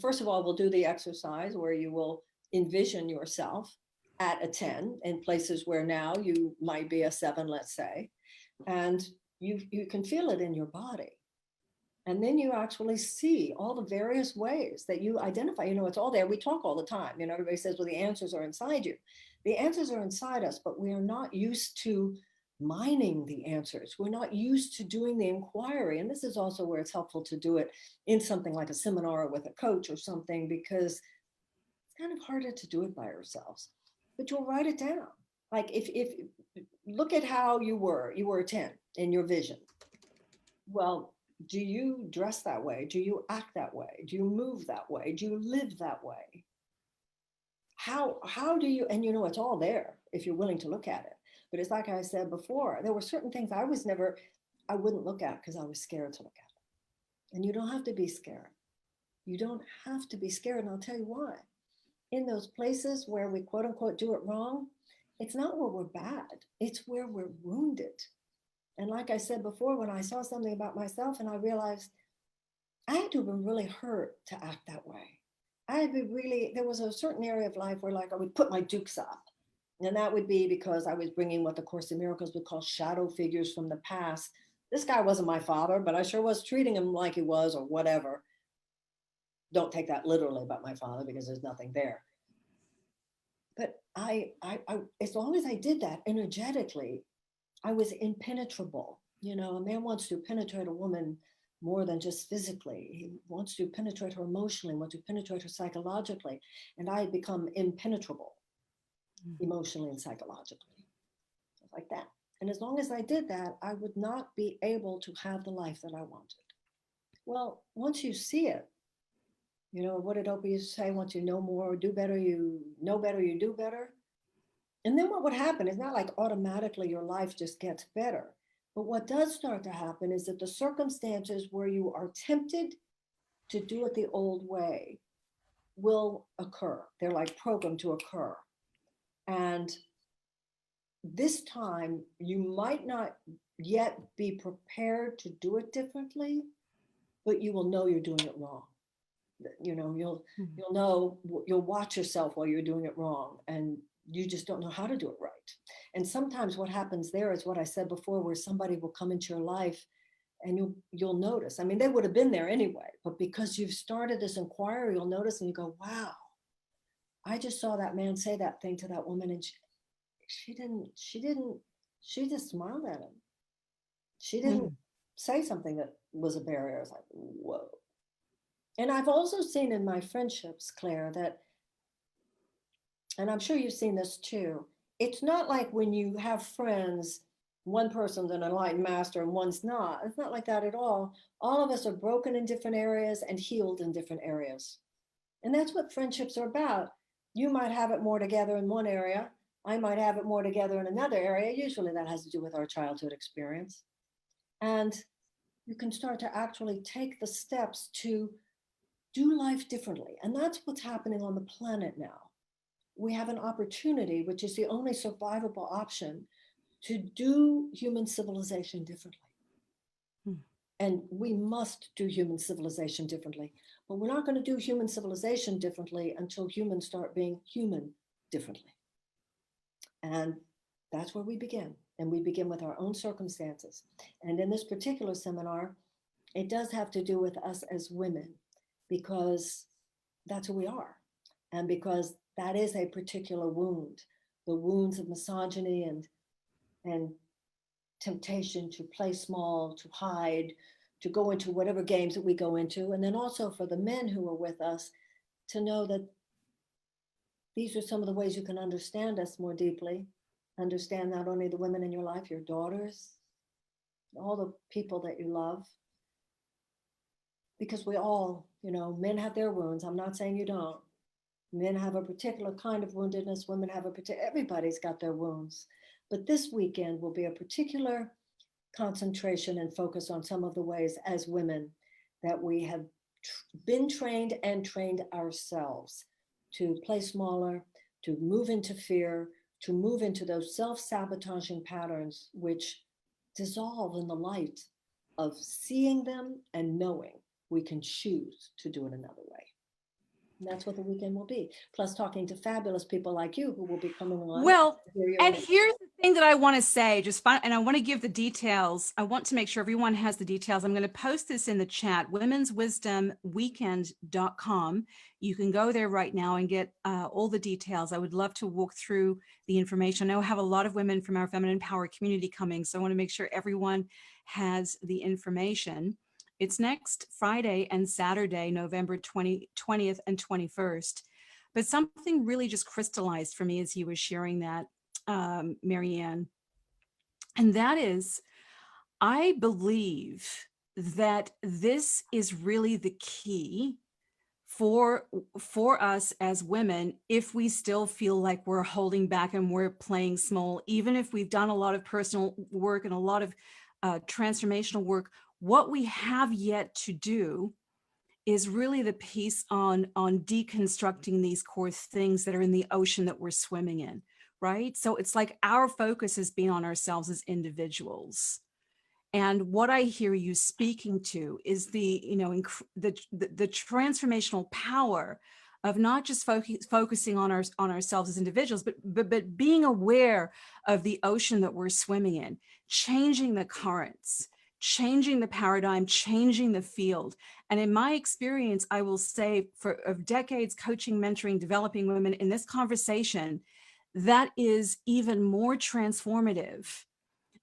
First of all, we'll do the exercise where you will envision yourself at a 10 in places where now you might be a 7, let's say, and you can feel it in your body. And then you actually see all the various ways that you identify. You know, it's all there. We talk all the time. You know, everybody says, well, the answers are inside you. The answers are inside us, but we are not used to mining the answers. We're not used to doing the inquiry. And this is also where it's helpful to do it in something like a seminar with a coach or something, because it's kind of harder to do it by ourselves. But you'll write it down. Like if look at how you were. You were a 10 in your vision. Well, do you dress that way? Do you act that way? Do you move that way? Do you live that way? How do you, and you know, it's all there if you're willing to look at it. But it's like I said before, there were certain things I wouldn't look at because I was scared to look at. And you don't have to be scared. You don't have to be scared. And I'll tell you why. In those places where we quote unquote do it wrong, it's not where we're bad, it's where we're wounded. And like I said before, when I saw something about myself and I realized I had to have been really hurt to act that way. I had been really, there was a certain area of life where like I would put my dukes up. And that would be because I was bringing what the Course in Miracles would call shadow figures from the past. This guy wasn't my father, but I sure was treating him like he was or whatever. Don't take that literally about my father because there's nothing there. But I as long as I did that energetically, I was impenetrable. You know, a man wants to penetrate a woman more than just physically. He wants to penetrate her emotionally, wants to penetrate her psychologically. And I had become impenetrable emotionally and psychologically, like that. And as long as I did that, I would not be able to have the life that I wanted. Well, once you see it, you know, what did Opie say? Once you know more, do better, you know better, you do better. And then what would happen is not like automatically your life just gets better. But what does start to happen is that the circumstances where you are tempted to do it the old way will occur. They're like programmed to occur. And this time you might not yet be prepared to do it differently, but you will know you're doing it wrong. You know, you'll know, you'll watch yourself while you're doing it wrong, and you just don't know how to do it right. And sometimes what happens there is what I said before, where somebody will come into your life and you'll notice. I mean, they would have been there anyway, but because you've started this inquiry, you'll notice and you go, wow, I just saw that man say that thing to that woman, and she just smiled at him. She didn't say something that was a barrier. I was like, whoa. And I've also seen in my friendships, Claire, that, and I'm sure you've seen this too, it's not like when you have friends, one person's an enlightened master and one's not. It's not like that at all. All of us are broken in different areas and healed in different areas. And that's what friendships are about. You might have it more together in one area. I might have it more together in another area. Usually that has to do with our childhood experience. And you can start to actually take the steps to do life differently. And that's what's happening on the planet now. We have an opportunity, which is the only survivable option, to do human civilization differently. And we must do human civilization differently. But we're not going to do human civilization differently until humans start being human differently. And that's where we begin. And we begin with our own circumstances. And in this particular seminar, it does have to do with us as women, because that's who we are. And because that is a particular wound, the wounds of misogyny and temptation to play small, to hide, to go into whatever games that we go into. And then also for the men who are with us to know that these are some of the ways you can understand us more deeply, understand not only the women in your life, your daughters, all the people that you love. Because we all, you know, men have their wounds. I'm not saying you don't. Men have a particular kind of woundedness. Women have everybody's got their wounds. But this weekend will be a particular concentration and focus on some of the ways as women that we have been trained and trained ourselves to play smaller, to move into fear, to move into those self-sabotaging patterns, which dissolve in the light of seeing them and knowing we can choose to do it another way. And that's what the weekend will be. Plus talking to fabulous people like you who will be coming on. Well, and here's the thing that I want to say, and I want to give the details. I want to make sure everyone has the details. I'm going to post this in the chat, womenswisdomweekend.com. You can go there right now and get all the details. I would love to walk through the information. I know I have a lot of women from our Feminine Power community coming, so I want to make sure everyone has the information. It's next Friday and Saturday, November 20th and 21st. But something really just crystallized for me as he was sharing that, Marianne. And that is, I believe that this is really the key for for us as women. If we still feel like we're holding back and we're playing small, even if we've done a lot of personal work and a lot of transformational work, what we have yet to do is really the piece on deconstructing these core things that are in the ocean that we're swimming in, right? So it's like our focus has been on ourselves as individuals. And what I hear you speaking to is the, you know, the transformational power of not just focusing on ourselves as individuals, but being aware of the ocean that we're swimming in, changing the currents, changing the paradigm, changing the field. And in my experience, I will say, of decades coaching, mentoring, developing women, in this conversation, that is even more transformative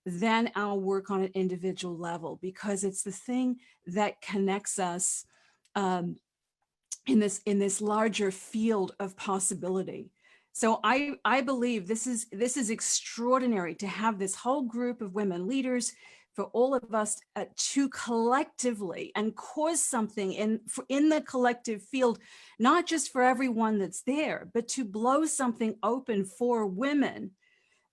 than our work on an individual level, because it's the thing that connects us in this larger field of possibility. So I believe this is extraordinary to have this whole group of women leaders, for all of us to collectively and cause something in the collective field, not just for everyone that's there, but to blow something open for women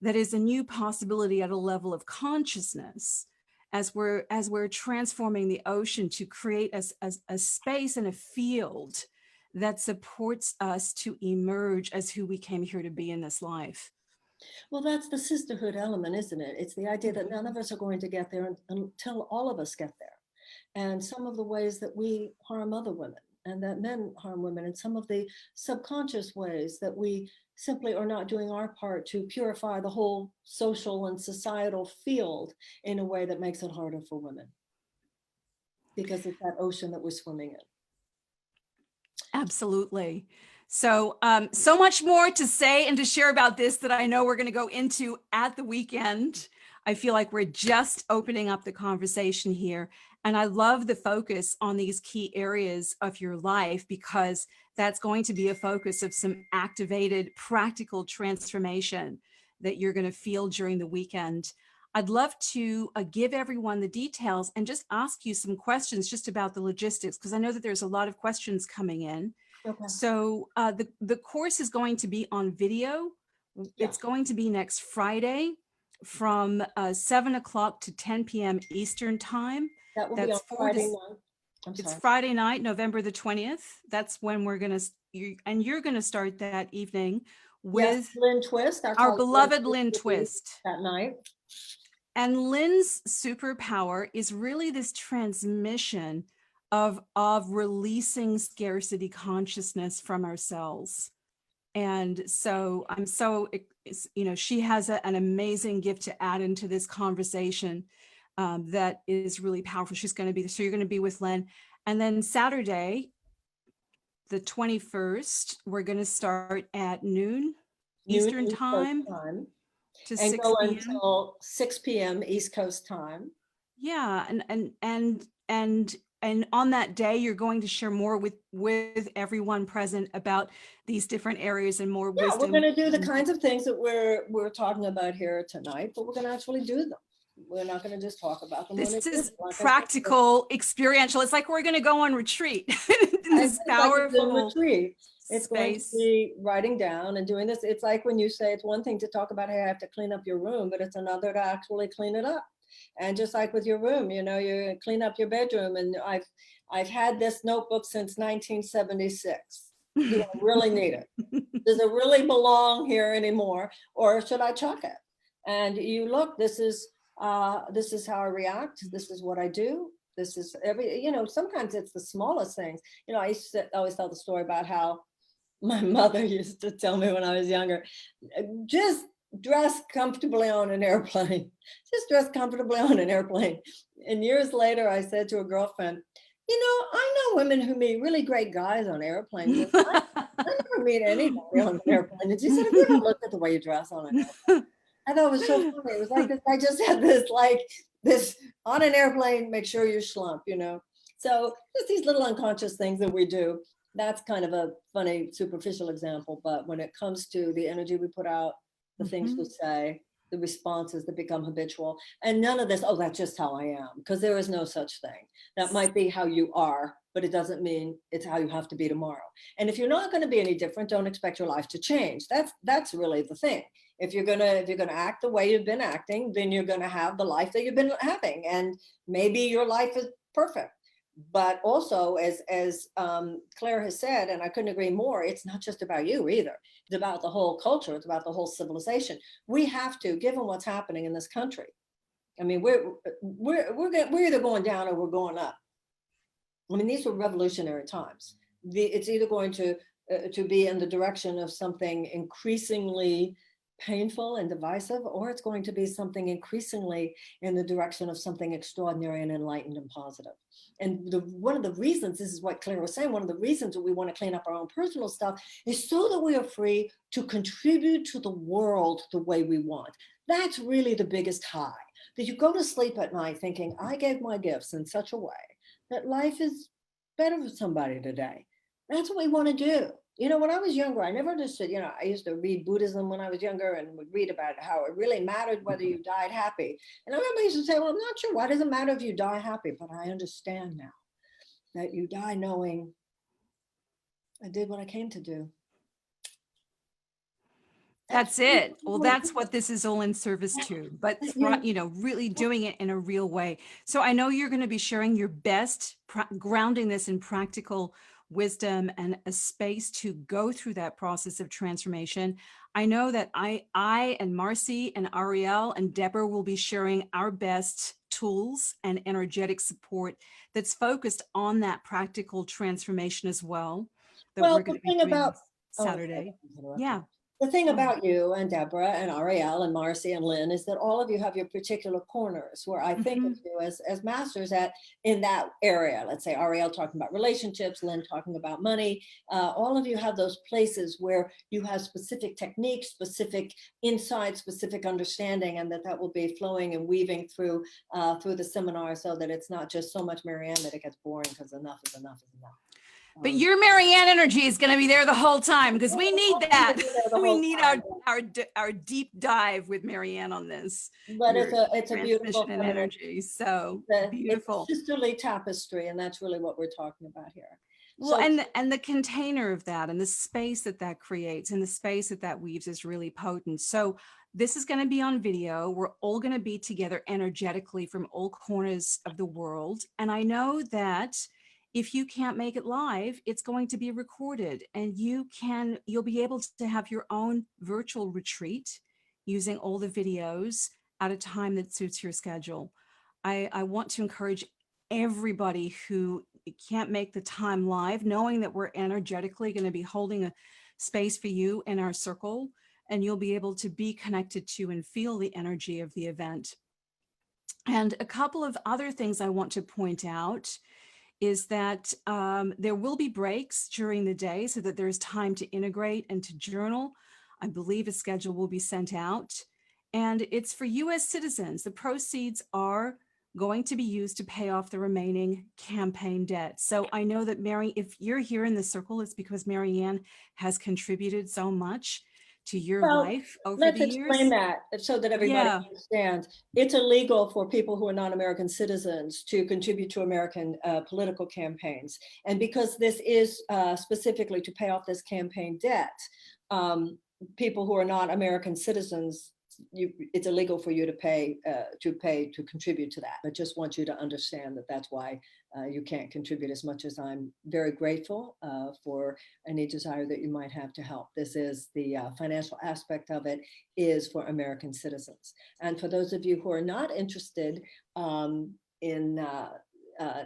that is a new possibility at a level of consciousness, as we're transforming the ocean to create a space and a field that supports us to emerge as who we came here to be in this life. Well, that's the sisterhood element, isn't it? It's the idea that none of us are going to get there until all of us get there. And some of the ways that we harm other women and that men harm women, and some of the subconscious ways that we simply are not doing our part to purify the whole social and societal field in a way that makes it harder for women, because it's that ocean that we're swimming in. Absolutely. So, so much more to say and to share about this that I know we're going to go into at the weekend. I feel like we're just opening up the conversation here. And I love the focus on these key areas of your life, because that's going to be a focus of some activated, practical transformation that you're going to feel during the weekend. I'd love to give everyone the details and just ask you some questions just about the logistics, because I know that there's a lot of questions coming in. Okay. So the course is going to be on video. Yeah. It's going to be next Friday from 7 o'clock to 10 p.m. Eastern time. That will be on Friday night. It's Friday night, November the 20th. That's when we're going to, you're going to start that evening with Lynn Twist, our beloved Lynn Twist. That night. And Lynn's superpower is really this transmission of releasing scarcity consciousness from ourselves. And so I'm so, you know, she has an amazing gift to add into this conversation that is really powerful. She's going to be, so you're going to be with Lynn. And then Saturday, the 21st, we're going to start at noon Eastern time. To and 6 go p.m. until 6 p.m. East Coast time. Yeah, and on that day, you're going to share more with everyone present about these different areas and more wisdom. We're going to do the kinds of things that we're talking about here tonight, but we're going to actually do them. We're not going to just talk about them. This is practical, experiential. It's like we're going to go on retreat. This powerful retreat. It's space. going to be writing down and doing this. It's like when you say, it's one thing to talk about, hey, I have to clean up your room, but it's another to actually clean it up. And just like with your room, you know, you clean up your bedroom. And I've had this notebook since 1976. Do I really need it? Does it really belong here anymore? Or should I chuck it? And you look, this is how I react. This is what I do. This is sometimes it's the smallest things. You know, I used to always tell the story about how my mother used to tell me when I was younger, just dress comfortably on an airplane. Just dress comfortably on an airplane. And years later, I said to a girlfriend, you know, I know women who meet really great guys on airplanes. I never meet anybody on an airplane. And she said, have you ever looked at the way you dress on an airplane? I thought it was so funny. It was like this, I just had this on an airplane, make sure you slump, you know. So just these little unconscious things that we do. That's kind of a funny, superficial example. But when it comes to the energy we put out, the things we say, the responses that become habitual. And none of this, oh, that's just how I am, because there is no such thing. That might be how you are, but it doesn't mean it's how you have to be tomorrow. And if you're not going to be any different, don't expect your life to change. That's really the thing. If you're gonna act the way you've been acting, then you're gonna have the life that you've been having, and maybe your life is perfect. But also, as Claire has said, and I couldn't agree more, it's not just about you either. It's about the whole culture. It's about the whole civilization. We have to, given what's happening in this country. I mean, we're either going down or we're going up. I mean, these were revolutionary times. It's either going to be in the direction of something increasingly painful and divisive, or it's going to be something increasingly in the direction of something extraordinary and enlightened and positive. And one of the reasons, this is what Claire was saying, one of the reasons that we want to clean up our own personal stuff is so that we are free to contribute to the world the way we want. That's really the biggest high, that you go to sleep at night thinking, I gave my gifts in such a way that life is better for somebody today. That's what we want to do. You know, when I was younger, I never understood, you know, I used to read Buddhism when I was younger and would read about how it really mattered whether you died happy. And I remember I used to say, well, I'm not sure. Why does it matter if you die happy? But I understand now that you die knowing I did what I came to do. That's it. Well, that's what this is all in service to, but you know, really doing it in a real way. So I know you're going to be sharing your best, grounding this in practical wisdom and a space to go through that process of transformation. I know that I and Marcy and Ariel and Deborah will be sharing our best tools and energetic support that's focused on that practical transformation as well. That well, we're going to be doing Saturday. Yeah. The thing about you and Deborah and Ariel and Marcy and Lynn is that all of you have your particular corners where I think of you as masters in that area. Let's say Ariel talking about relationships, Lynn talking about money. All of you have those places where you have specific techniques, specific insights, specific understanding, and that will be flowing and weaving through the seminar so that it's not just so much Marianne that it gets boring, because enough is enough is enough. But your Marianne energy is going to be there the whole time, because we need that. We need our deep dive with Marianne on this. But it's a beautiful energy. So beautiful. It's sisterly tapestry, and that's really what we're talking about here. Well, and the container of that, and the space that creates, and the space that weaves is really potent. So this is going to be on video. We're all going to be together energetically from all corners of the world. And I know that if you can't make it live, it's going to be recorded, and you'll be able to have your own virtual retreat using all the videos at a time that suits your schedule. I want to encourage everybody who can't make the time live, knowing that we're energetically going to be holding a space for you in our circle, and you'll be able to be connected to and feel the energy of the event. And a couple of other things I want to point out is that there will be breaks during the day so that there's time to integrate and to journal. I believe a schedule will be sent out, and it's for US citizens. The proceeds are going to be used to pay off the remaining campaign debt. So I know that Mary, if you're here in the circle, it's because Marianne has contributed so much to your life over the years. Let's explain that so that everybody understands. It's illegal for people who are non-American citizens to contribute to American political campaigns. And because this is specifically to pay off this campaign debt, people who are not American citizens, it's illegal for you to contribute to that. I just want you to understand that that's why you can't contribute, as much as I'm very grateful for any desire that you might have to help. This is the financial aspect of it is for American citizens. And for those of you who are not interested in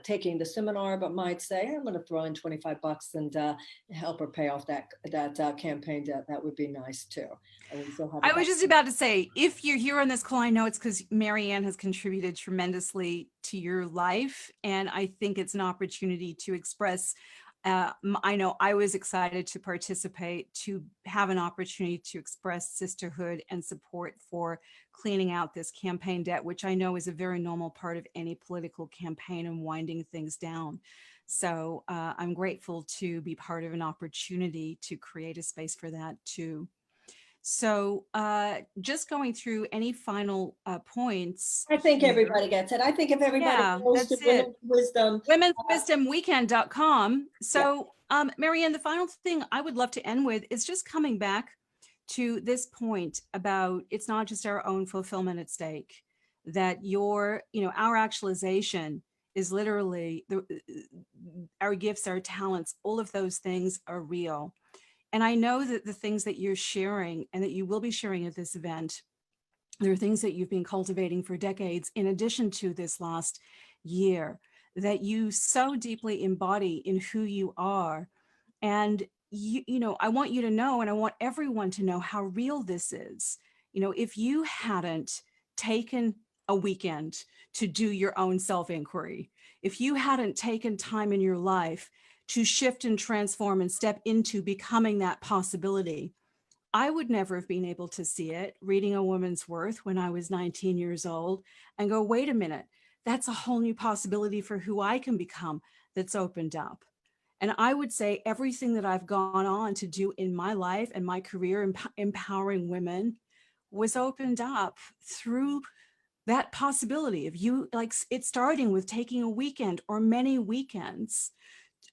taking the seminar, but might say, I'm going to throw in $25 and help her pay off that campaign debt, that would be nice too. I was just about to say, if you're here on this call, I know it's because Marianne has contributed tremendously to your life, and I think it's an opportunity to express. I know I was excited to participate, to have an opportunity to express sisterhood and support for cleaning out this campaign debt, which I know is a very normal part of any political campaign and winding things down. So I'm grateful to be part of an opportunity to create a space for that too. So just going through any final points I think here. everybody gets it. I think if everybody Yeah, goes to that's it. Women's Wisdom, womenswisdomweekend.com. yeah, So, Marianne, the final thing I would love to end with is just coming back to this point about it's not just our own fulfillment at stake, that our actualization is literally our gifts, our talents, all of those things are real. And I know that the things that you're sharing and that you will be sharing at this event, there are things that you've been cultivating for decades, in addition to this last year, that you so deeply embody in who you are. And I want you to know, and I want everyone to know how real this is. If you hadn't taken a weekend to do your own self-inquiry, if you hadn't taken time in your life to shift and transform and step into becoming that possibility, I would never have been able to see it reading A Woman's Worth when I was 19 years old and go, wait a minute, that's a whole new possibility for who I can become that's opened up. And I would say everything that I've gone on to do in my life and my career, empowering women, was opened up through that possibility of you, like it starting with taking a weekend or many weekends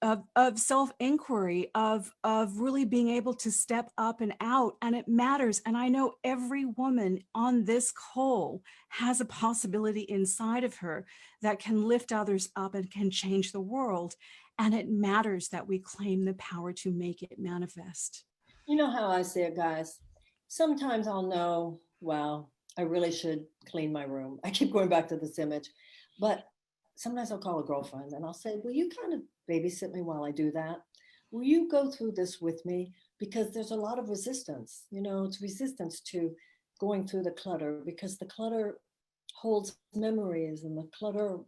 of self-inquiry, of really being able to step up and out. And it matters. And I know every woman on this call has a possibility inside of her that can lift others up and can change the world. And it matters that we claim the power to make it manifest. you know how I see it, guys. Sometimes I'll know, well, I really should clean my room. I keep going back to this image, but sometimes I'll call a girlfriend and I'll say, will you kind of babysit me while I do that? Will you go through this with me? Because there's a lot of resistance, it's resistance to going through the clutter, because the clutter holds memories, and the clutter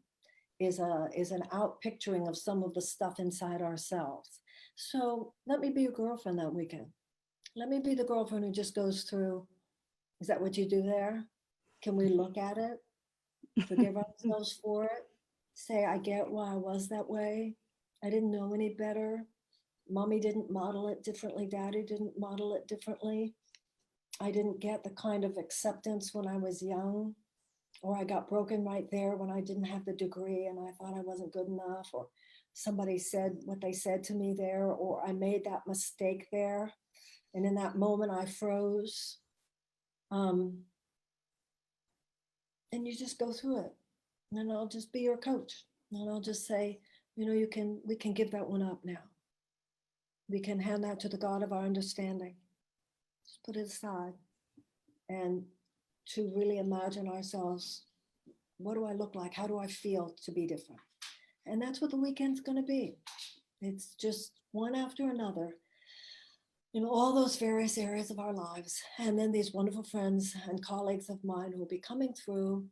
is an out picturing of some of the stuff inside ourselves. So let me be your girlfriend that weekend. Let me be the girlfriend who just goes through, is that what you do there? Can we look at it? Forgive ourselves for it? Say, I get why I was that way. I didn't know any better. Mommy didn't model it differently. Daddy didn't model it differently. I didn't get the kind of acceptance when I was young, or I got broken right there when I didn't have the degree and I thought I wasn't good enough, or somebody said what they said to me there, or I made that mistake there. And in that moment, I froze. And you just go through it. And I'll just be your coach. And I'll just say, we can give that one up now. We can hand that to the God of our understanding. Just put it aside and to really imagine ourselves. What do I look like? How do I feel to be different? And that's what the weekend's going to be. It's just one after another, all those various areas of our lives. And then these wonderful friends and colleagues of mine who will be coming through,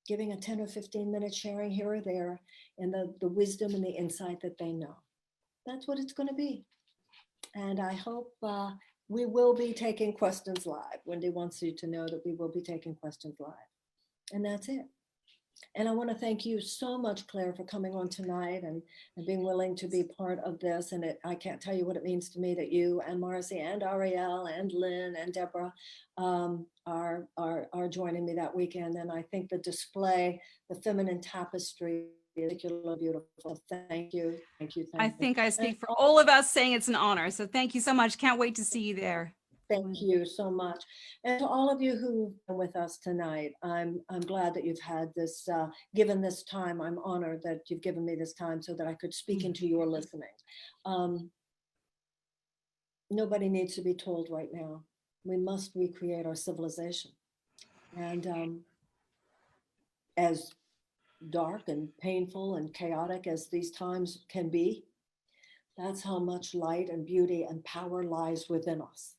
giving a 10 or 15 minute sharing here or there, and the wisdom and the insight that they know. That's what it's going to be. And I hope we will be taking questions live. Wendy wants you to know that we will be taking questions live. And that's it. And I want to thank you so much, Claire, for coming on tonight and being willing to be part of this. And I can't tell you what it means to me that you and Marcy and Ariel and Lynn and Deborah are joining me that weekend. And I think the display, the feminine tapestry, is particularly beautiful. Thank you. Thank you. I Thank you. think I speak for all of us saying it's an honor. So thank you so much. Can't wait to see you there. Thank you so much. And to all of you who've been with us tonight, I'm glad that you've had this, given this time. I'm honored that you've given me this time so that I could speak into your listening. Nobody needs to be told right now. We must recreate our civilization. And as dark and painful and chaotic as these times can be, that's how much light and beauty and power lies within us.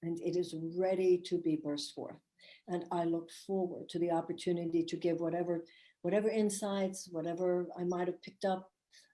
And it is ready to be burst forth. And I look forward to the opportunity to give whatever insights, whatever I might have picked up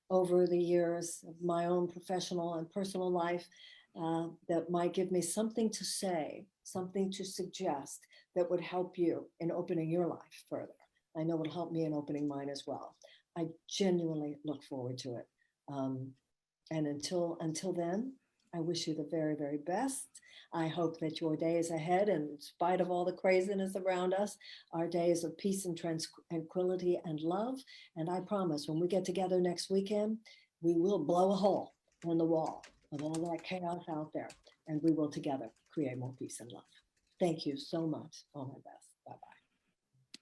over the years of my own professional and personal life, that might give me something to say, something to suggest that would help you in opening your life further. I know it'll help me in opening mine as well. I genuinely look forward to it. And until then, I wish you the very, very best. I hope that your days ahead, in spite of all the craziness around us, are days of peace and tranquility and love. And I promise when we get together next weekend, we will blow a hole in the wall of all that chaos out there, and we will together create more peace and love. Thank you so much. All my best.